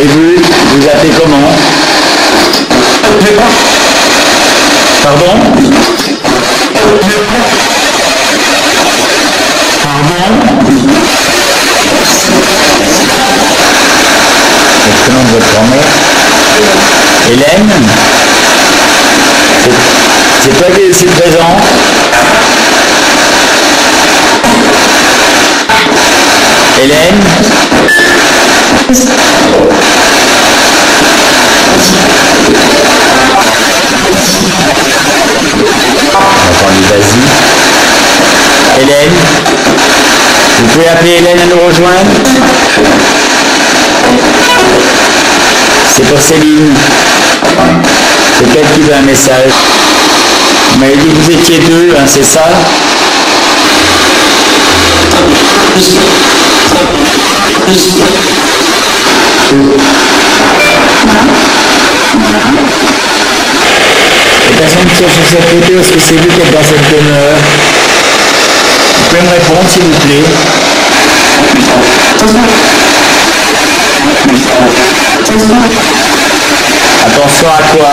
Et vous, vous appelez comment? Pardon? Le prénom de votre grand-mère? Hélène? C'est toi qui es ici présent? Hélène? Attendez, vas-y. Hélène? Vous pouvez appeler Hélène à nous rejoindre? C'est pour Céline. C'est elle qui veut un message. Vous m'avez dit que vous étiez 2, hein, c'est ça? Les personnes qui sont sur cette photo, est-ce que c'est vous qui êtes dans cette demeure? Vous pouvez me répondre s'il vous plaît? Attention à quoi?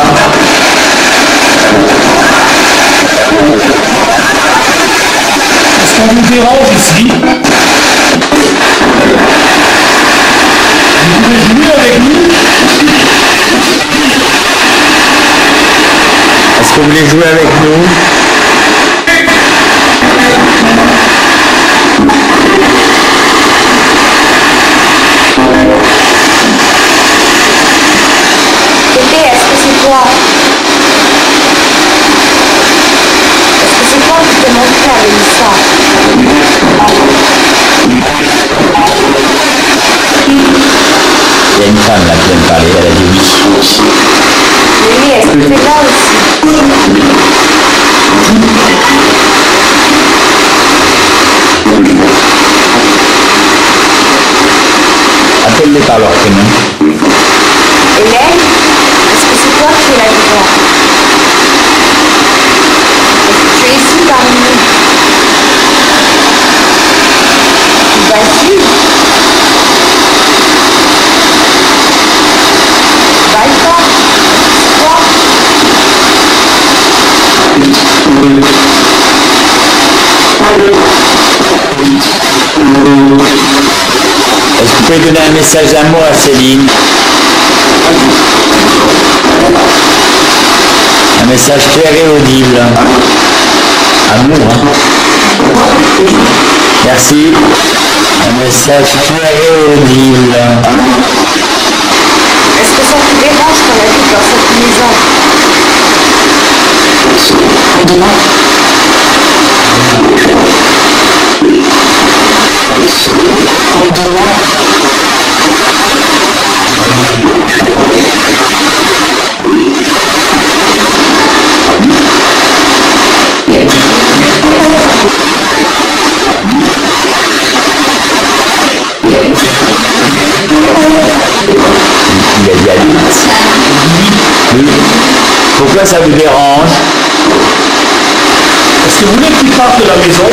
Est-ce qu'on vous dérange ici? Vous pouvez jouer avec nous? Est-ce que vous voulez jouer avec nous? Bébé, est-ce que c'est toi? Est-ce que c'est toi qui t'es montré à Mélissa? Il y a une femme là qui vient de parler, elle a dit oui. Bébé, est-ce que t'es là aussi? Appelle-les par leur prénom. Hélène, est-ce que c'est toi qui es là-dedans? Est-ce que tu es ici parmi nous? Vas-y. Va-y-t'en. C'est toi? Est-ce que vous pouvez donner un message d'amour à Céline? Un message clair et audible. Amour, hein? Merci. Un message clair et audible. Est-ce que ça te dérange qu'on habite dans cette maison? Il a dit à vite. Oui. Pourquoi ça vous dérange? Est-ce que vous voulez qu'il parte de la maison?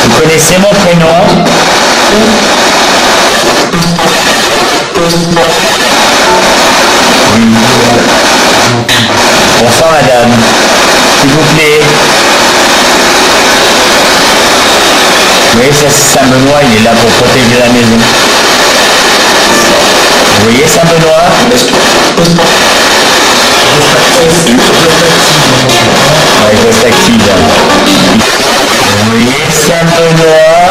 Vous connaissez mon prénom? Bonsoir madame, s'il vous plaît. Oui, ça c'est Saint-Benoît, il est là pour protéger la maison. Vous voyez Saint-Benoît? Ouais, reste active. Vous voyez Saint-Benoît?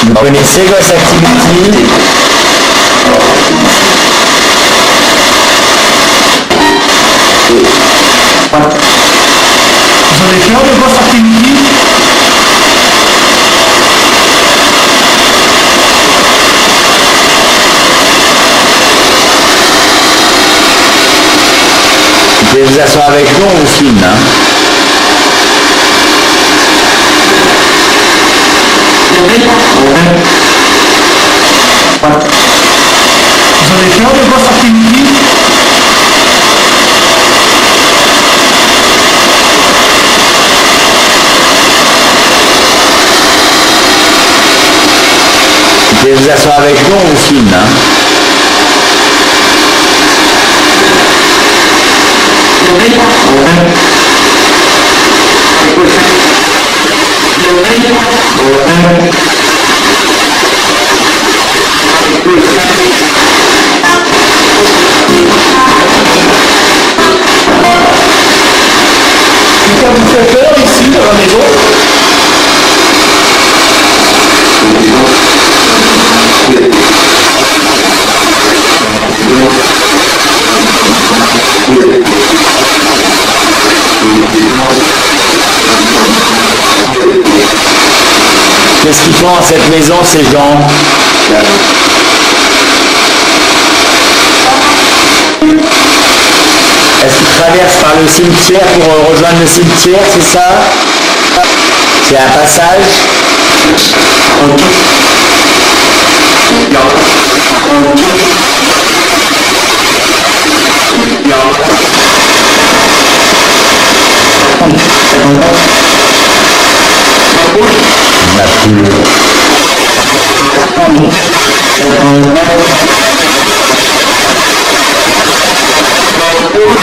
Vous connaissez Ghost Activity? Vous avez peur de Ghost Activity? Vous pouvez vous asseoir avec nous, on vous filme, hein? Vous avez peur de Ghost Activity? Vous pouvez vous asseoir avec nous, on vous filme, hein? Ça vous fait peur ici, dans la maison? Qu'est-ce qu'ils font dans cette maison, ces gens? Est-ce qu'ils traversent par le cimetière pour rejoindre le cimetière, c'est ça? C'est un passage? Ma poule.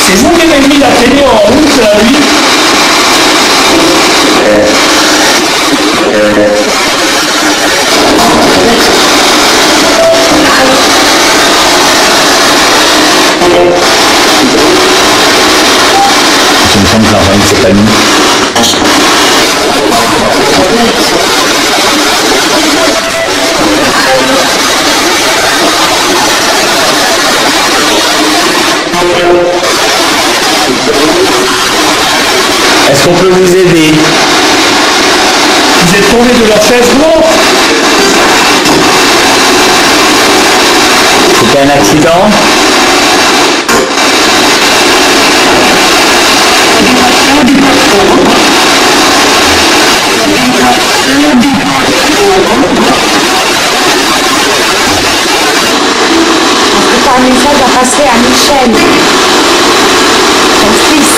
C'est vous qui avez mis la télé en route la nuit? Il me semble que l'enfant ne s'est pas mis. Est-ce qu'on peut vous aider? Vous êtes tombé de la chaise roulante? C'était un accident? message à passer à Michel, son fils.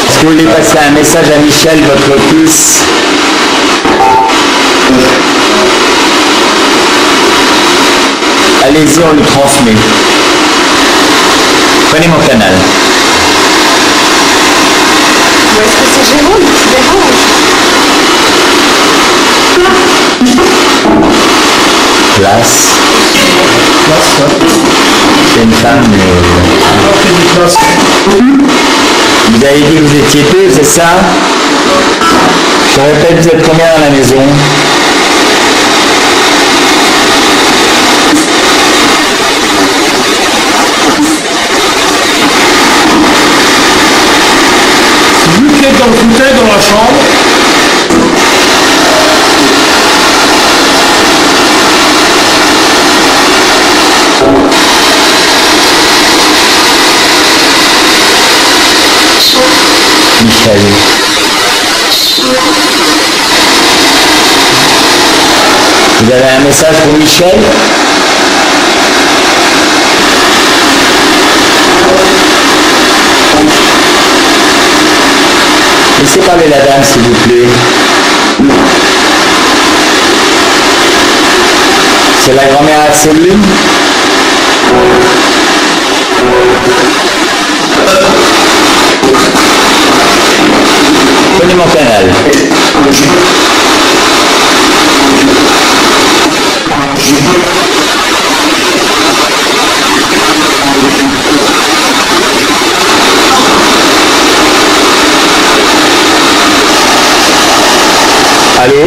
Est-ce que vous voulez passer un message à Michel, votre fils? Allez-y, on le transmet. Prenez mon canal. Ou est-ce que c'est Jérôme qui dérange? Place. C'est une femme, Vous avez dit que vous étiez deux, c'est ça? Je répète, vous êtes combien dans la maison? C'est lui qui est dans le fauteuil dans la chambre. Michel. Vous avez un message pour Michel? Laissez parler la dame, s'il vous plaît. C'est la grand-mère à Céline? Prenez mon canal. Allô?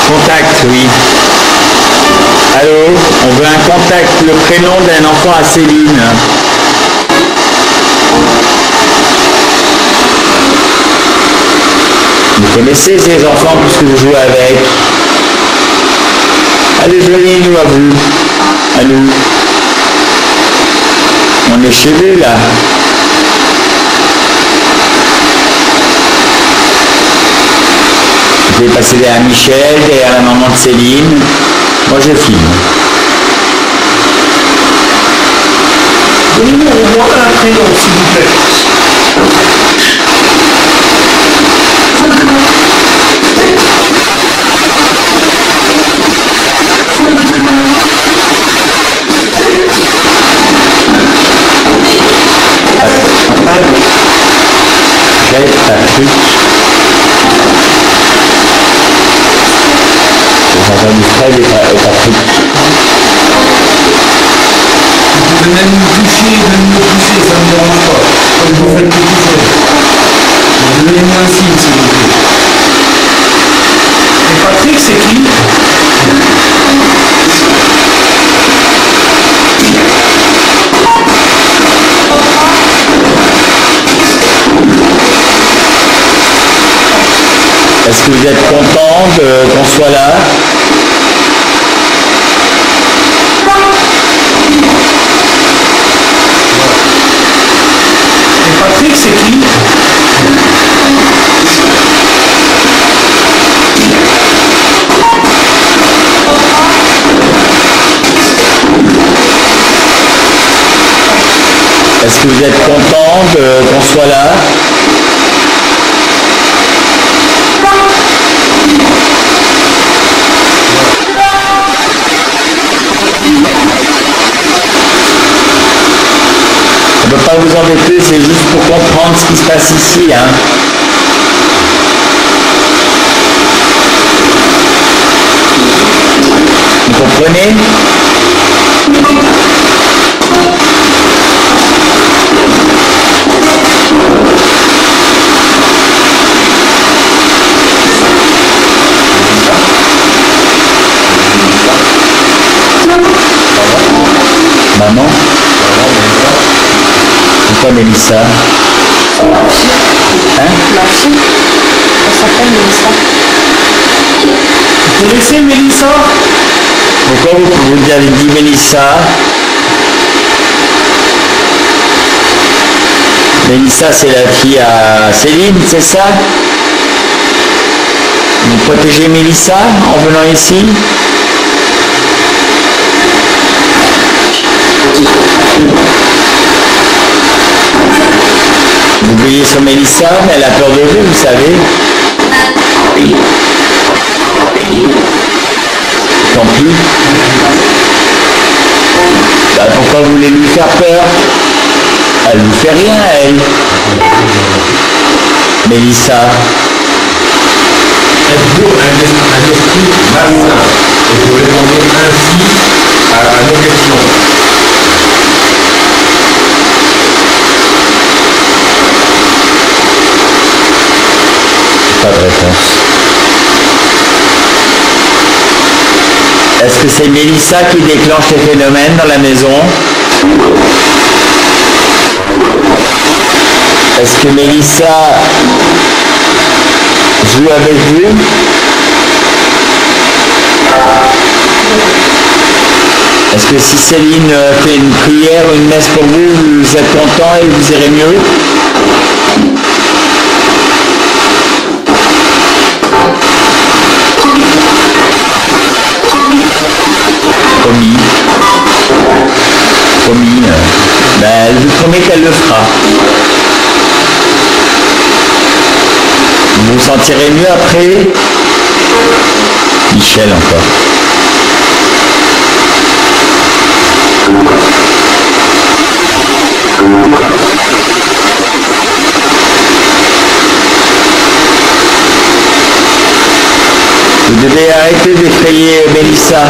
Contact, oui. Allô? On veut un contact, le prénom d'un enfant à Céline. Vous connaissez ces enfants puisque vous jouez avec. Allez, joignez-nous à vous. À nous. On est chez eux, là. Vous pouvez passer derrière Michel, derrière la maman de Céline. Moi, je filme. Donnez-nous au moins un prénom, s'il vous plaît. Patrick. Jean-Jean Fred et Patrick. Vous pouvez même nous toucher, ça ne me dérange pas. Comme vous faites tout seul. Donnez-moi un signe, s'il vous plaît. Et Patrick, c'est qui? Est-ce que vous êtes content qu'on soit là? Et Patrick, c'est qui? Est-ce que vous êtes content qu'on soit là? On ne peut pas vous embêter, c'est juste pour comprendre ce qui se passe ici, hein. Vous comprenez? quoi Mélissa? Hein? Ma fille, elle s'appelle Mélissa. Vous connaissez Mélissa? Pourquoi vous avez dit Mélissa? Mélissa, c'est la fille à Céline, c'est ça? Vous protégez Mélissa en venant ici? Vous veillez sur Mélissa, mais elle a peur de vous savez. Tant pis. Bah, pourquoi vous voulez lui faire peur? Elle vous fait rien, elle. Mélissa. Êtes-vous un esprit malsain et vous répondez ainsi à nos questions? Pas de réponse. Est-ce que c'est Mélissa qui déclenche les phénomènes dans la maison? Est-ce que Mélissa joue avec vous? Est-ce que si Céline fait une prière ou une messe pour vous, vous êtes content et vous irez mieux? Promis. Promis. Ben, elle vous promet qu'elle le fera. Vous vous sentirez mieux après? Michel encore. Vous devez arrêter d'effrayer Mélissa.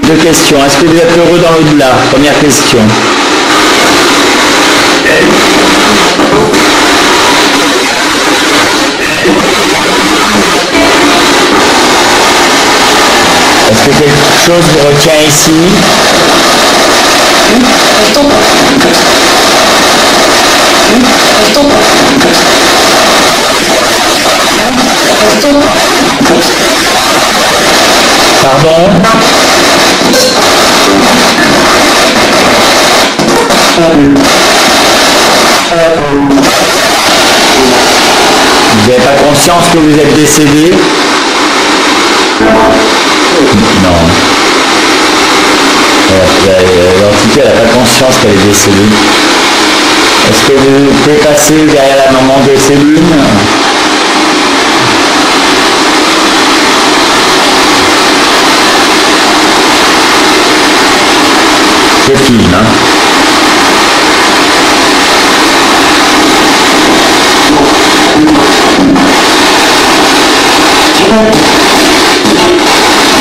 Deux questions. Est-ce que vous êtes heureux dans l'au-delà? Première question. Est-ce que quelque chose vous retient ici? Pardon? Vous n'avez pas conscience que vous êtes décédé? Non. L'entité n'a pas conscience qu'elle est décédée. Est-ce que vous pouvez passer derrière la maman de Céline? Je filme, hein.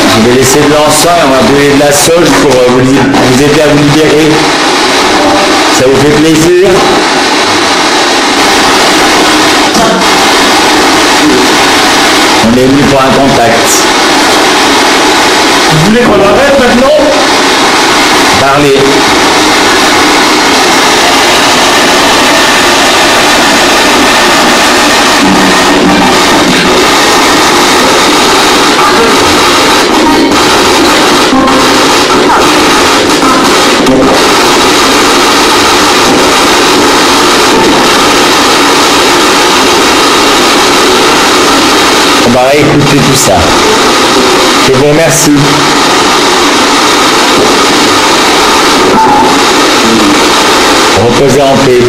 Je vais laisser de l'encens et on va brûler de la sauge pour vous aider à vous libérer. Ça vous fait plaisir? On est venu pour un contact. Vous voulez qu'on arrête maintenant? Parlez. On va réécouter tout ça. Je vous remercie. Reposez en paix.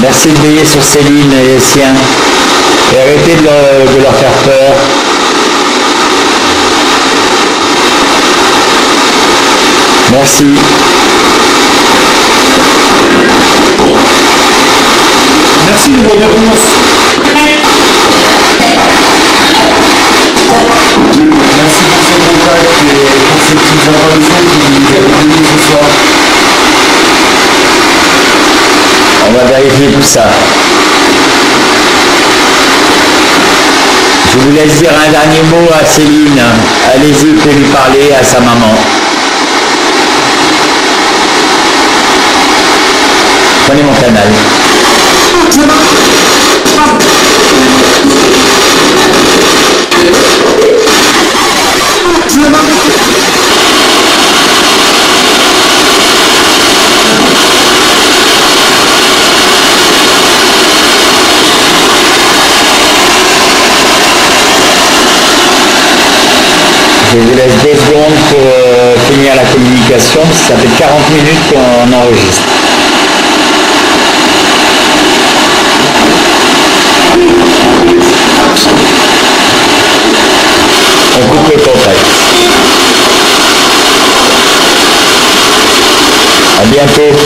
Merci de veiller sur Céline et les siens. Et arrêtez de leur faire peur. Merci. Merci de vos réponses. On va vérifier tout ça. Je vous laisse dire un dernier mot à Céline. Allez-y, vous pouvez lui parler à sa maman. Prenez mon canal. Je vous laisse 2 secondes pour finir la communication. Ça fait 40 minutes qu'on enregistre. On coupe le contact. À bientôt.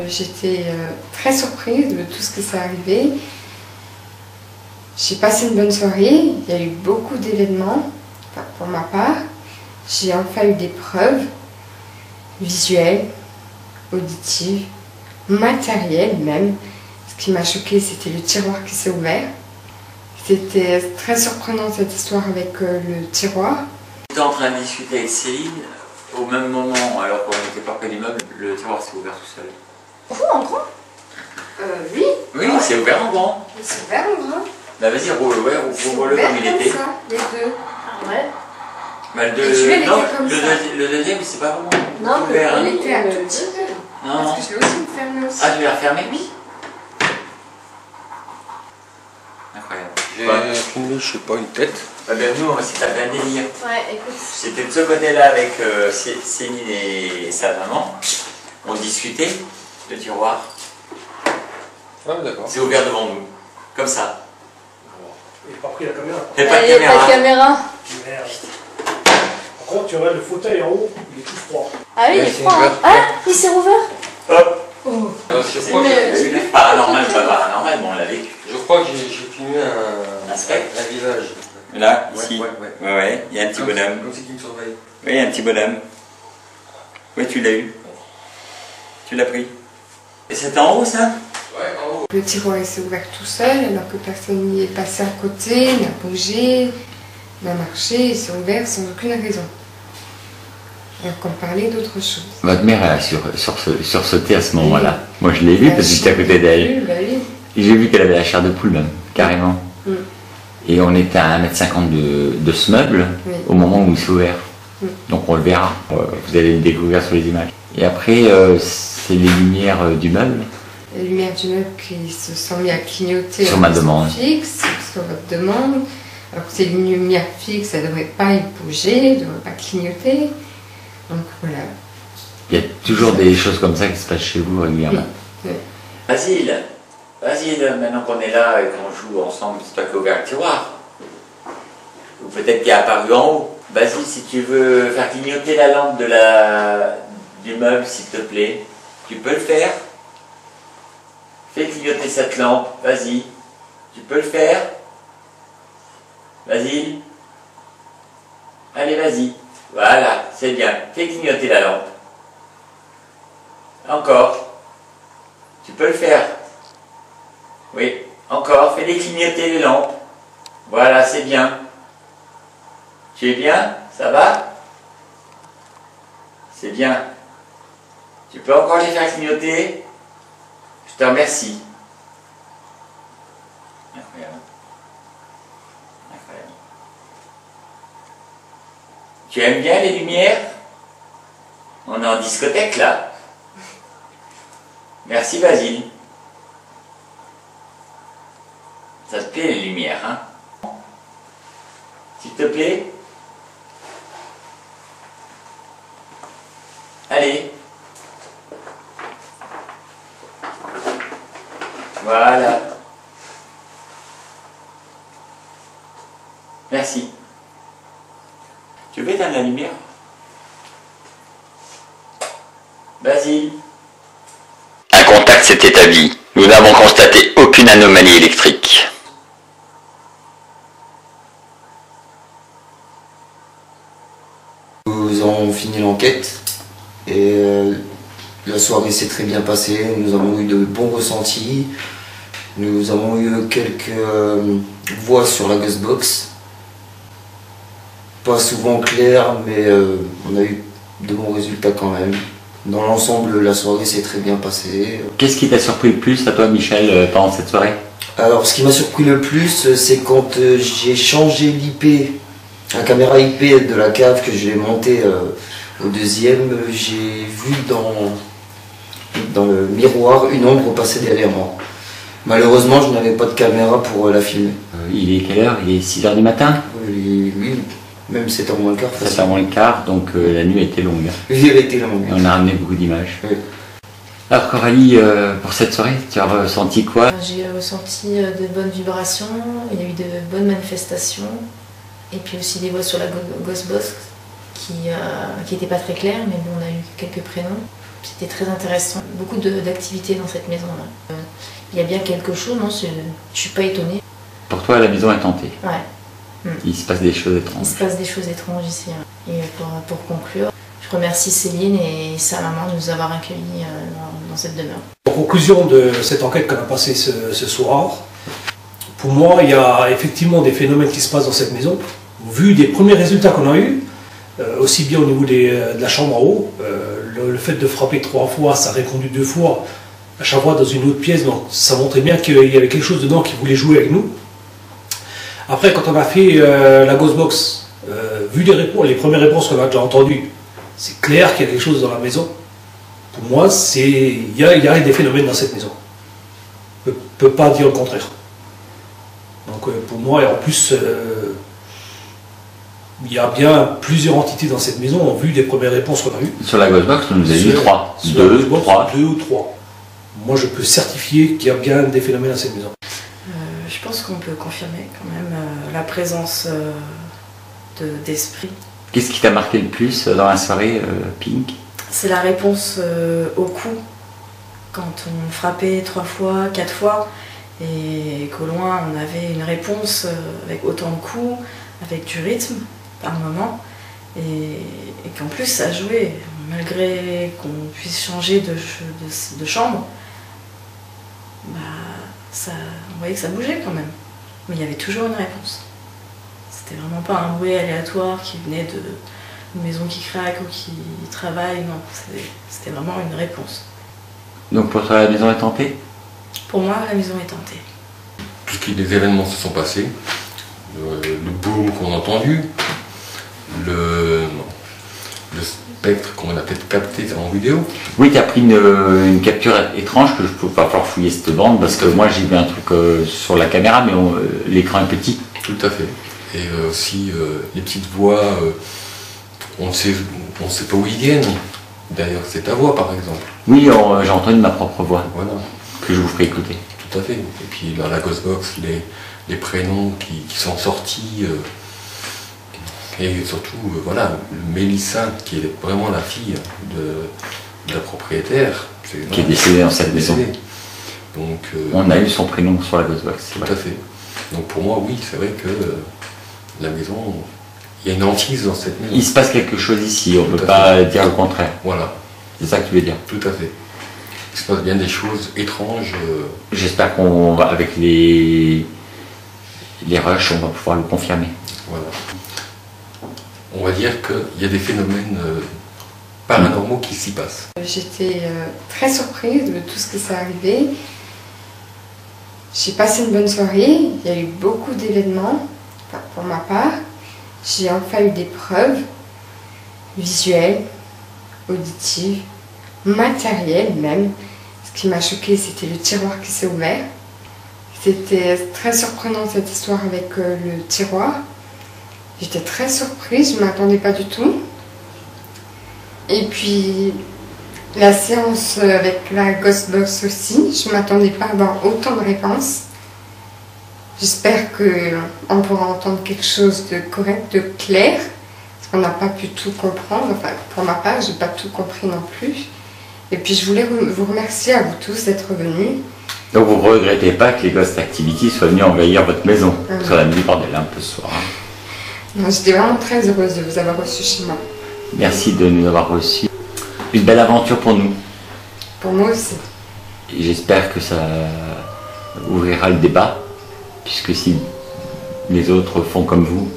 J'étais très surprise de tout ce qui s'est arrivé. J'ai passé une bonne soirée, il y a eu beaucoup d'événements, enfin, pour ma part. J'ai enfin eu des preuves visuelles, auditives, matérielles même. Ce qui m'a choqué, c'était le tiroir qui s'est ouvert. C'était très surprenant cette histoire avec le tiroir. J'étais en train de discuter avec Céline, au même moment, alors qu'on n'était pas près du meuble, le tiroir s'est ouvert tout seul. Oh, en grand Oui. Oui, il s'est ouvert en grand. Il s'est ouvert en grand. Bah vas-y, roule-le comme il était. Ça, les deux. Ouais. Bah, le deuxième, c'est pas vraiment Non, ouvert. il était un tout petit peu. Non. Parce que je l'ai aussi fermé aussi. Ah, tu l'as refermé? Oui. Incroyable. J'ai filmé, je sais pas, une tête. Bah, nous, c'était un délire. Ouais, écoute. C'était de ce côté-là avec Céline et sa maman. On discutait, le tiroir. Ah, d'accord. C'est ouvert devant nous. Comme ça. Il n'a pas pris la caméra. Il n'y a pas de Il n'y a caméra. pas de caméra. Merde. Par contre, tu regardes le fauteuil en haut, il est tout froid. Ah oui, il est froid. ouvert. Ah, il s'est rouvert. Hop. Oh. Je crois que, Paranormal, pas paranormal, mais on l'a vécu. je crois que j'ai filmé un village. Là, Ouais, ici. ouais. Ouais, il y a un petit bonhomme. Comme c'est qui me surveille. Oui, il y a un petit bonhomme. Oui, tu l'as eu. Tu l'as pris. Et c'était en haut, ça? Ouais, en haut. Le tiroir s'est ouvert tout seul alors que personne n'y est passé à côté, n'a bougé, n'a marché, il s'est ouvert sans aucune raison. Alors qu'on parlait d'autre chose. Votre mère elle a sursauté à ce moment-là. Moi je l'ai vu parce que j'étais à côté d'elle. Bah oui. Et j'ai vu qu'elle avait la chair de poule même, carrément. Mm. Et on était à 1,50 m de ce meuble Oui. au moment où il s'est ouvert. Mm. Donc on le verra, vous allez le découvrir sur les images. Et après, c'est les lumières du meuble. Les lumières du meuble qui se sont mis à clignoter Sur ma demande. fixe, sur votre demande. Alors que c'est une lumière fixe, elle ne devrait pas y bouger, elle ne devrait pas clignoter. Donc voilà. Il y a toujours des choses comme ça qui se passent chez vous régulièrement. Oui. Basile, maintenant qu'on est là et qu'on joue ensemble, c'est toi qui as ouvert le tiroir. Ou peut-être qu'il est apparu en haut. Basile, si tu veux faire clignoter la lampe du meuble, s'il te plaît, tu peux le faire. Fais clignoter cette lampe, vas-y. Tu peux le faire. Basile. Allez, vas-y. Voilà, c'est bien. Fais clignoter la lampe. Encore. Tu peux le faire. Oui, encore. Fais-les clignoter les lampes. Voilà, c'est bien. Tu es bien? Ça va? C'est bien. Tu peux encore les faire clignoter? Je te remercie. Incroyable. Incroyable. Tu aimes bien les lumières? On est en discothèque là. Merci Basile. Ça te plaît les lumières, hein? S'il te plaît? Allez. Voilà. Merci. Tu veux éteindre la lumière? Basile. Un contact s'est établi. Nous n'avons constaté aucune anomalie électrique. nous avons fini l'enquête et la soirée s'est très bien passée. Nous avons eu de bons ressentis. Nous avons eu quelques voix sur la Ghostbox. Pas souvent claires, mais on a eu de bons résultats quand même. Dans l'ensemble, la soirée s'est très bien passée. Qu'est-ce qui t'a surpris le plus à toi, Michel, pendant cette soirée? Alors, ce qui m'a surpris le plus, c'est quand j'ai changé l'IP, la caméra IP de la cave, que je l'ai montée au deuxième, j'ai vu dans le miroir une ombre passer derrière moi. Malheureusement, je n'avais pas de caméra pour la filmer. Il est quelle heure? Il est 6 h du matin? Oui, même 7 h moins le quart. 7 h moins le quart, donc la nuit a été longue. Oui, elle a été longue. On a ramené beaucoup d'images. Oui. Alors Coralie, pour cette soirée, tu as ressenti quoi? J'ai ressenti de bonnes vibrations, il y a eu de bonnes manifestations, et puis aussi des voix sur la Ghostbox qui n'étaient pas très claires, mais bon, on a eu quelques prénoms. C'était très intéressant, beaucoup d'activités dans cette maison-là. Il y a bien quelque chose, non? Je suis pas étonnée. Pour toi, la maison est hantée? Ouais. Il se passe des choses étranges. Il se passe des choses étranges ici. Hein. Et pour conclure, je remercie Céline et sa maman de nous avoir accueillis dans cette demeure. En conclusion de cette enquête qu'on a passée ce soir, pour moi, il y a effectivement des phénomènes qui se passent dans cette maison. Vu des premiers résultats qu'on a eus, aussi bien au niveau de la chambre en haut, le fait de frapper 3 fois, ça a répondu 2 fois, à chaque fois dans une autre pièce, donc ça montrait bien qu'il y avait quelque chose dedans qui voulait jouer avec nous. Après, quand on a fait la Ghostbox, vu les premières réponses qu'on a déjà entendues, c'est clair qu'il y a quelque chose dans la maison. Pour moi, il y a des phénomènes dans cette maison. Je ne peux pas dire le contraire. Donc pour moi, et en plus, il y a bien plusieurs entités dans cette maison, vu des premières réponses qu'on a eues. Sur la Ghostbox, on nous a dit 3. 2 ou 3. Moi, je peux certifier qu'il y a bien des phénomènes dans cette maison. Je pense qu'on peut confirmer quand même la présence d'esprit. Qu'est-ce qui t'a marqué le plus dans la soirée, Pink? C'est la réponse au coup. Quand on frappait 3 fois, 4 fois, et qu'au loin on avait une réponse avec autant de coups, avec du rythme par moment, et qu'en plus ça jouait, malgré qu'on puisse changer de chambre, bah, on voyait que ça bougeait quand même, mais il y avait toujours une réponse. C'était vraiment pas un bruit aléatoire qui venait d'une maison qui craque ou qui travaille, non, c'était vraiment une réponse. Donc pour toi, la maison est hantée? Pour moi, la maison est hantée. Puisque les événements se sont passés, le boom qu'on a entendu, le spectre qu'on a peut-être capté en vidéo. Oui, tu as pris une capture étrange que je ne peux pas falloir fouiller cette bande parce que moi j'ai vu un truc sur la caméra, mais l'écran est petit. Tout à fait. Et aussi les petites voix, on ne sait pas où ils viennent. D'ailleurs, c'est ta voix par exemple. Oui, j'ai entendu ma propre voix. Voilà. Que je vous ferai écouter. Tout à fait. Et puis dans la Ghostbox, les prénoms qui sont sortis. Et surtout, voilà, Mélissa, qui est vraiment la fille de la propriétaire. Qui est décédée dans cette maison. Donc, on a eu son prénom sur la Ghostbox. Tout à fait. Donc pour moi, oui, c'est vrai que la maison, il y a une hantise dans cette maison. Il se passe quelque chose ici, on ne peut pas dire le contraire. Voilà. C'est ça que tu veux dire? Tout à fait. Il se passe bien des choses étranges. J'espère qu'on va, avec les rushs, on va pouvoir le confirmer. Voilà. On va dire qu'il y a des phénomènes paranormaux qui s'y passent. J'étais très surprise de tout ce qui s'est arrivé. J'ai passé une bonne soirée, il y a eu beaucoup d'événements, enfin, pour ma part. J'ai enfin eu des preuves visuelles, auditives, matérielles même. Ce qui m'a choqué, c'était le tiroir qui s'est ouvert. C'était très surprenant cette histoire avec le tiroir. J'étais très surprise, je ne m'attendais pas du tout. Et puis la séance avec la Ghostbox aussi, je ne m'attendais pas à avoir autant de réponses. J'espère qu'on pourra entendre quelque chose de correct, de clair, parce qu'on n'a pas pu tout comprendre. Enfin, pour ma part, je n'ai pas tout compris non plus. Et puis je voulais vous remercier à vous tous d'être venus. Donc vous ne regrettez pas que les Ghost Activity soient venus envahir votre maison? Sur la nuit bordel un peu ce soir. J'étais vraiment très heureuse de vous avoir reçu chez moi. Merci de nous avoir reçus. Une belle aventure pour nous. Pour moi aussi. Et j'espère que ça ouvrira le débat, puisque si les autres font comme vous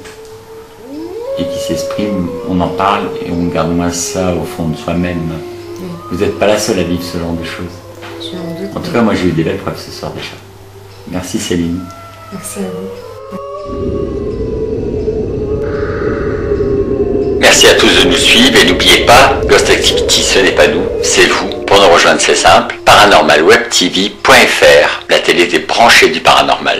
et qui s'expriment, on en parle et on garde moins ça au fond de soi-même. Oui. Vous n'êtes pas la seule à vivre ce genre de choses. Je m'en doute. En tout cas, moi j'ai eu des belles preuves ce soir déjà. Merci Céline. Merci à vous. Merci à tous de nous suivre et n'oubliez pas, Ghost Activity ce n'est pas nous, c'est vous. Pour nous rejoindre c'est simple, paranormalwebtv.fr, la télé des branchés du paranormal.